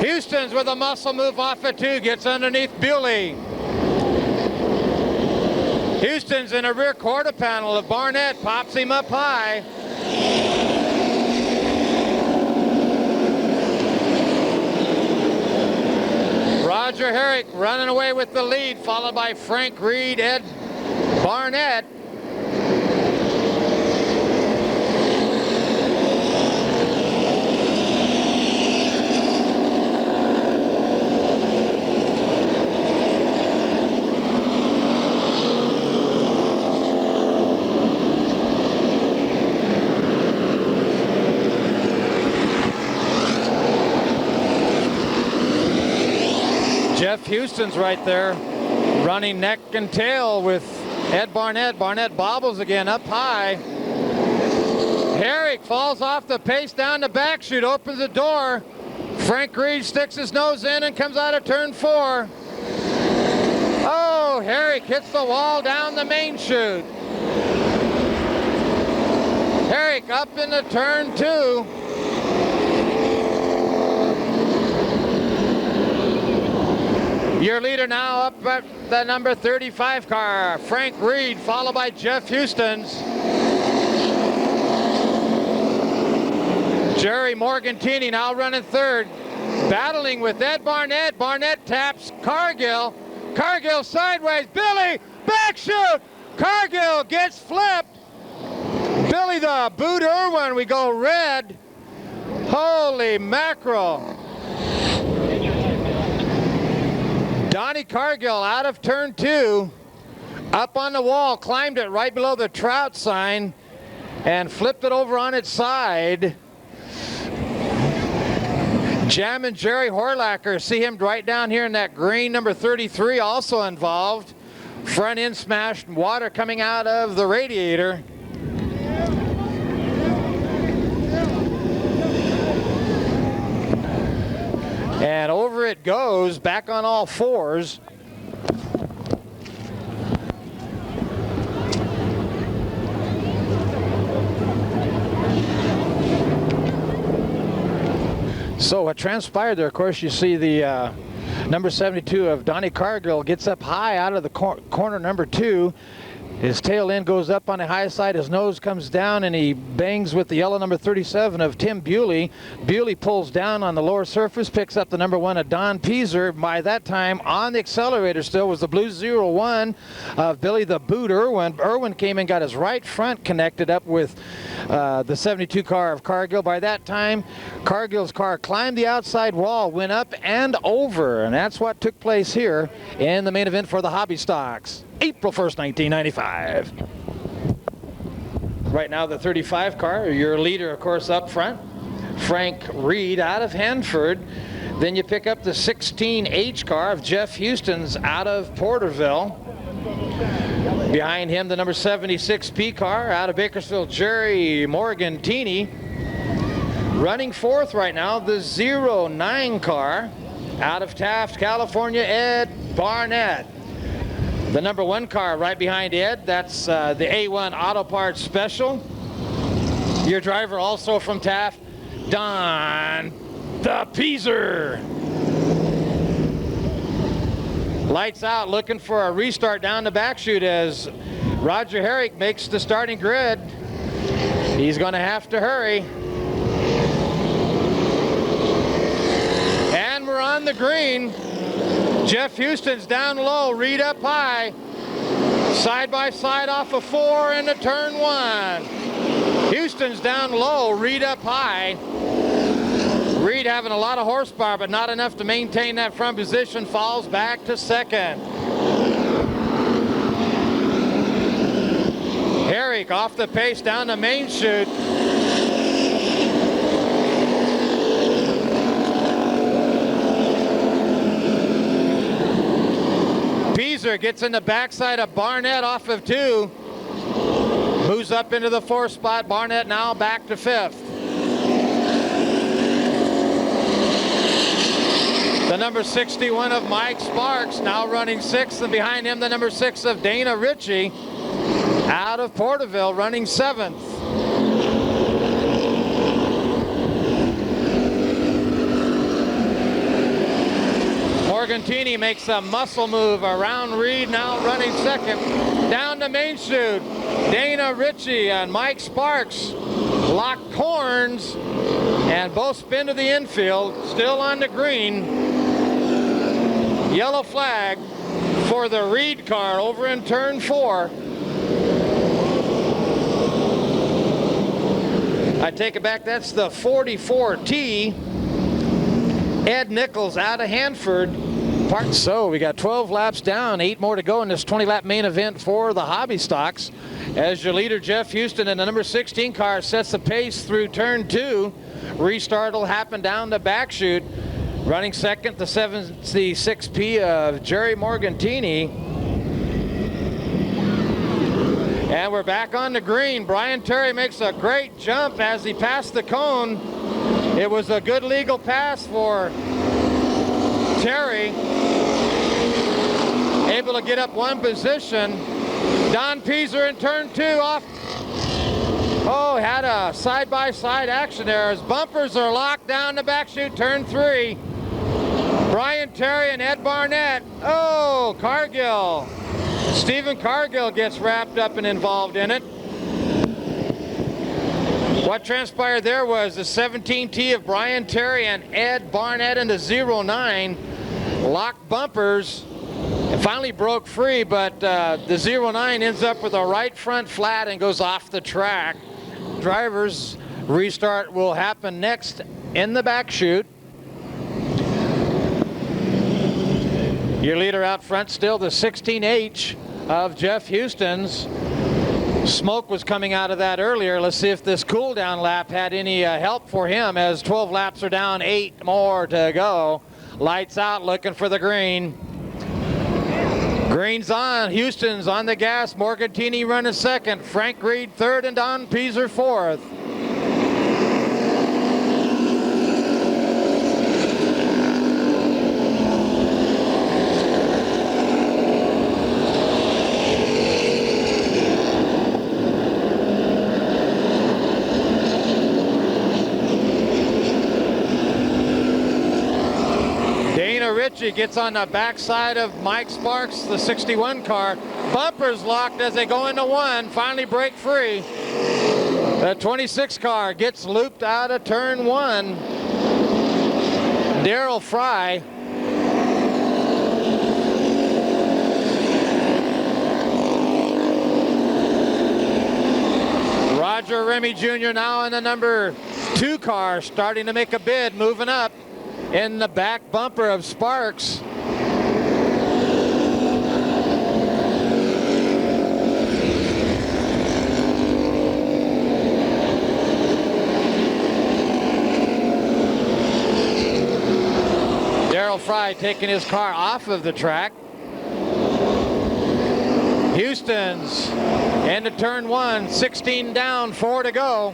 Houston's with a muscle move off of 2, gets underneath Bewley. Houston's in a rear quarter panel of Barnett, pops him up high. Roger Herrick running away with the lead, followed by Frank Reed, Ed Barnett. Jeff Houston's right there, running neck and tail with Ed Barnett. Barnett bobbles again up high. Herrick falls off the pace down the back chute, opens the door. Frank Reed sticks his nose in and comes out of turn 4. Oh, Herrick hits the wall down the main chute. Herrick up into turn 2. Your leader now up at the number 35 car, Frank Reed, followed by Jeff Houston's. Jerry Morgantini now running third, battling with Ed Barnett. Barnett taps Cargill. Cargill sideways. Billy, back chute. Cargill gets flipped. Billy the Boot Irwin, we go red. Holy mackerel. Donnie Cargill out of turn 2, up on the wall, climbed it right below the trout sign, and flipped it over on its side. Jammin' Jerry Horlacher, see him right down here in that green, number 33, also involved. Front end smashed, water coming out of the radiator. And over it goes, back on all fours. So what transpired there, of course, you see the number 72 of Donnie Cargill gets up high out of the corner number 2. His tail end goes up on the high side, his nose comes down, and he bangs with the yellow number 37 of Tim Bewley. Bewley pulls down on the lower surface, picks up the number 1 of Don Peaser. By that time, on the accelerator still was the blue 01 of Billy the Boot Irwin. Irwin came and got his right front connected up with the 72 car of Cargill. By that time, Cargill's car climbed the outside wall, went up and over, and that's what took place here in the main event for the Hobby Stocks. April 1st, 1995. Right now, the 35 car, your leader, of course, up front, Frank Reed out of Hanford. Then you pick up the 16H car of Jeff Houston's out of Porterville. Behind him, the number 76P car out of Bakersfield, Jerry Morgantini. Running fourth right now, the 09 car out of Taft, California, Ed Barnett. The number 1 car right behind Ed, that's the A1 Auto Parts Special. Your driver also from Taft, Don the Peaser. Lights out, looking for a restart down the back chute as Roger Herrick makes the starting grid. He's going to have to hurry. And we're on the green. Jeff Houston's down low, Reed up high. Side by side off of 4 into turn 1. Houston's down low, Reed up high. Reed having a lot of horsepower, but not enough to maintain that front position, falls back to second. Herrick off the pace down the main chute. Peaser gets in the backside of Barnett off of 2. Moves up into the 4th spot. Barnett now back to 5th. The number 61 of Mike Sparks now running 6th, and behind him the number 6 of Dana Ritchie out of Porterville running 7th. Morgantini makes a muscle move around Reed, now running 2nd. Down the main chute, Dana Ritchie and Mike Sparks lock horns and both spin to the infield, still on the green. Yellow flag for the Reed car over in turn 4. I take it back, that's the 44T. Ed Nichols out of Hanford. So we got 12 laps down, 8 more to go in this 20-lap main event for the Hobby Stocks. As your leader, Jeff Houston, and the number 16 car sets the pace through turn 2. Restart will happen down the back chute. Running 2nd, the 76P of Jerry Morgantini. And we're back on the green. Brian Terry makes a great jump as he passed the cone. It was a good legal pass for Terry. Able to get up 1 position. Don Peaser in turn 2 off. Oh, had a side-by-side action there as bumpers are locked down the back chute, turn 3. Brian Terry and Ed Barnett. Oh, Cargill. Stephen Cargill gets wrapped up and involved in it. What transpired there was the 17T of Brian Terry and Ed Barnett in the 09 locked bumpers. It finally broke free, but the 09 ends up with a right front flat and goes off the track. Drivers restart will happen next in the back chute. Your leader out front still the 16H of Jeff Houston's. Smoke was coming out of that earlier. Let's see if this cool down lap had any help for him, as 12 laps are down, 8 more to go. Lights out, looking for the green. Green's on. Houston's on the gas. Morgantini running second. Frank Reed third, and Don Pieser fourth. Ritchie gets on the backside of Mike Sparks, the 61 car. Bumpers locked as they go into one, finally break free. The 26 car gets looped out of turn one. Darrell Fry. Roger Remy Jr. now in the number 2 car, starting to make a bid, moving up in the back bumper of Sparks. Darrell Fry taking his car off of the track. Houston's into turn one, 16 down, 4 to go.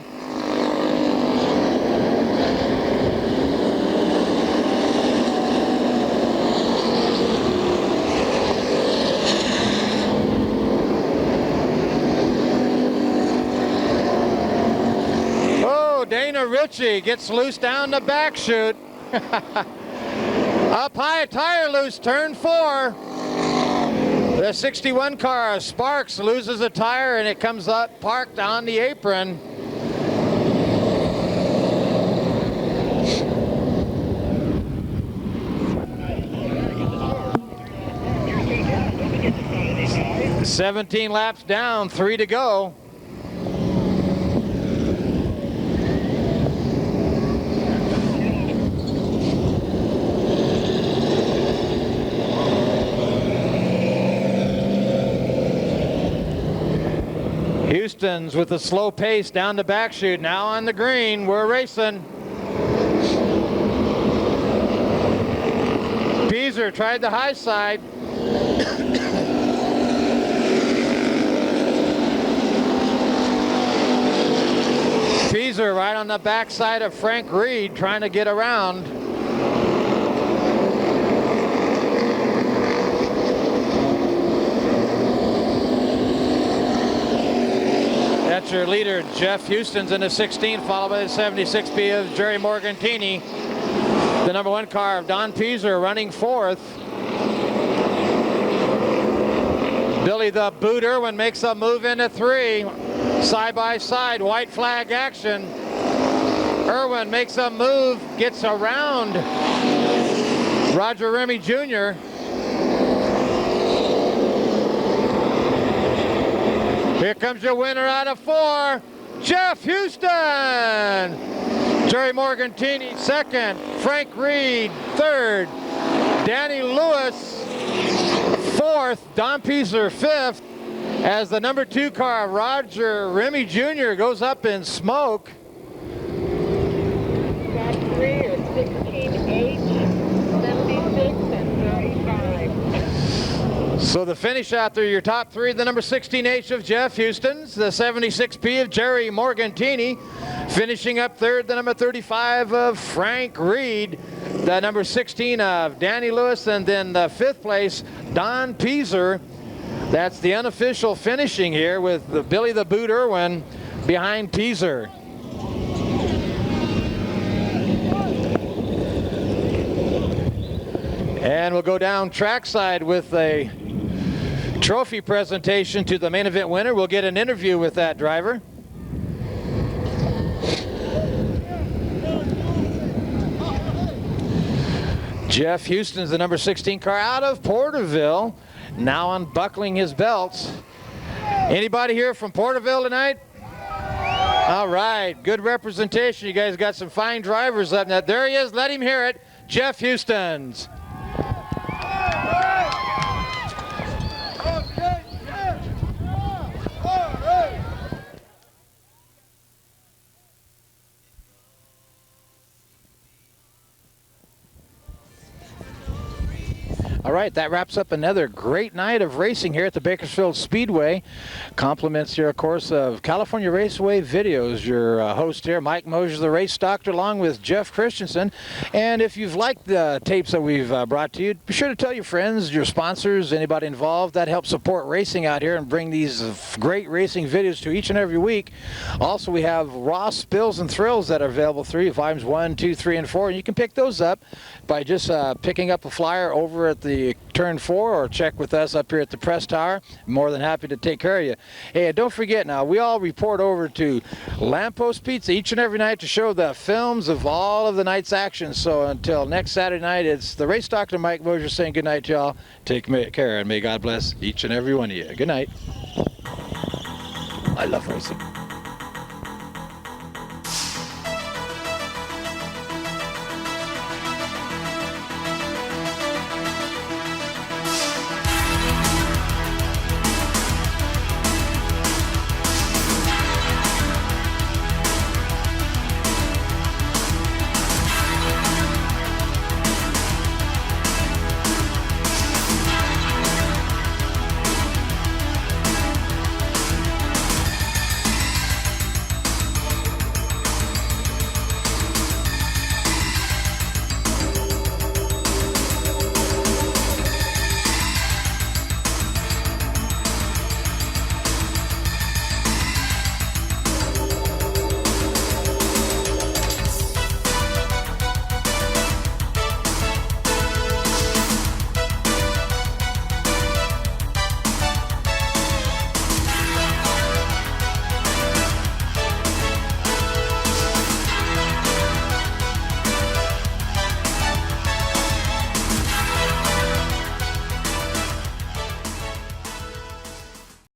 Dana Ritchie gets loose down the back chute. Up high, tire loose, turn 4. The 61 car, Sparks, loses a tire and it comes up parked on the apron. "17 laps down, 3 to go. Houston's with a slow pace down the back chute. Now on the green, we're racing. Pieser tried the high side. Pieser right on the backside of Frank Reed, trying to get around. That's your leader, Jeff Houston's in the 16, followed by the 76B of Jerry Morgantini. The number 1 car of Don Pieser running 4th. Billy the Boot Irwin makes a move into 3. Side by side, white flag action. Irwin makes a move, gets around Roger Remy Jr. Here comes your winner out of 4, Jeff Houston. Jerry Morgantini 2nd, Frank Reed 3rd, Danny Lewis 4th, Don Pieser 5th, as the number 2 car, Roger Remy Jr., goes up in smoke. Top 3 are 16H, 76, and 35. So the finish out there, your top 3, the number 16H of Jeff Houston's, the 76P of Jerry Morgantini, finishing up 3rd, the number 35 of Frank Reed, the number 16 of Danny Lewis, and then the 5th place, Don Pieser. That's the unofficial finishing here with the Billy the Boot Irwin behind Pieser. And we'll go down trackside with a trophy presentation to the main event winner. We'll get an interview with that driver. Jeff Houston's the number 16 car out of Porterville, now unbuckling his belts. Anybody here from Porterville tonight? All right, good representation. You guys got some fine drivers up there. There he is, let him hear it. Jeff Houston's. All right, that wraps up another great night of racing here at the Bakersfield Speedway. Compliments here, of course, of California Raceway Videos. Your host here, Mike Mosier, the race doctor, along with Jeff Christensen. And if you've liked the tapes that we've brought to you, be sure to tell your friends, your sponsors, anybody involved. That helps support racing out here and bring these great racing videos to each and every week. Also, we have raw spills and thrills that are available through volumes 1, 2, 3, and 4. And you can pick those up by just picking up a flyer over at the Turn 4 or check with us up here at the press tower. More than happy to take care of you. Hey, don't forget now, we all report over to Lamppost Pizza each and every night to show the films of all of the night's action. So until next Saturday night, it's the race doctor Mike Mosier saying good night to y'all. Take care and may God bless each and every one of you. Good night. I love racing.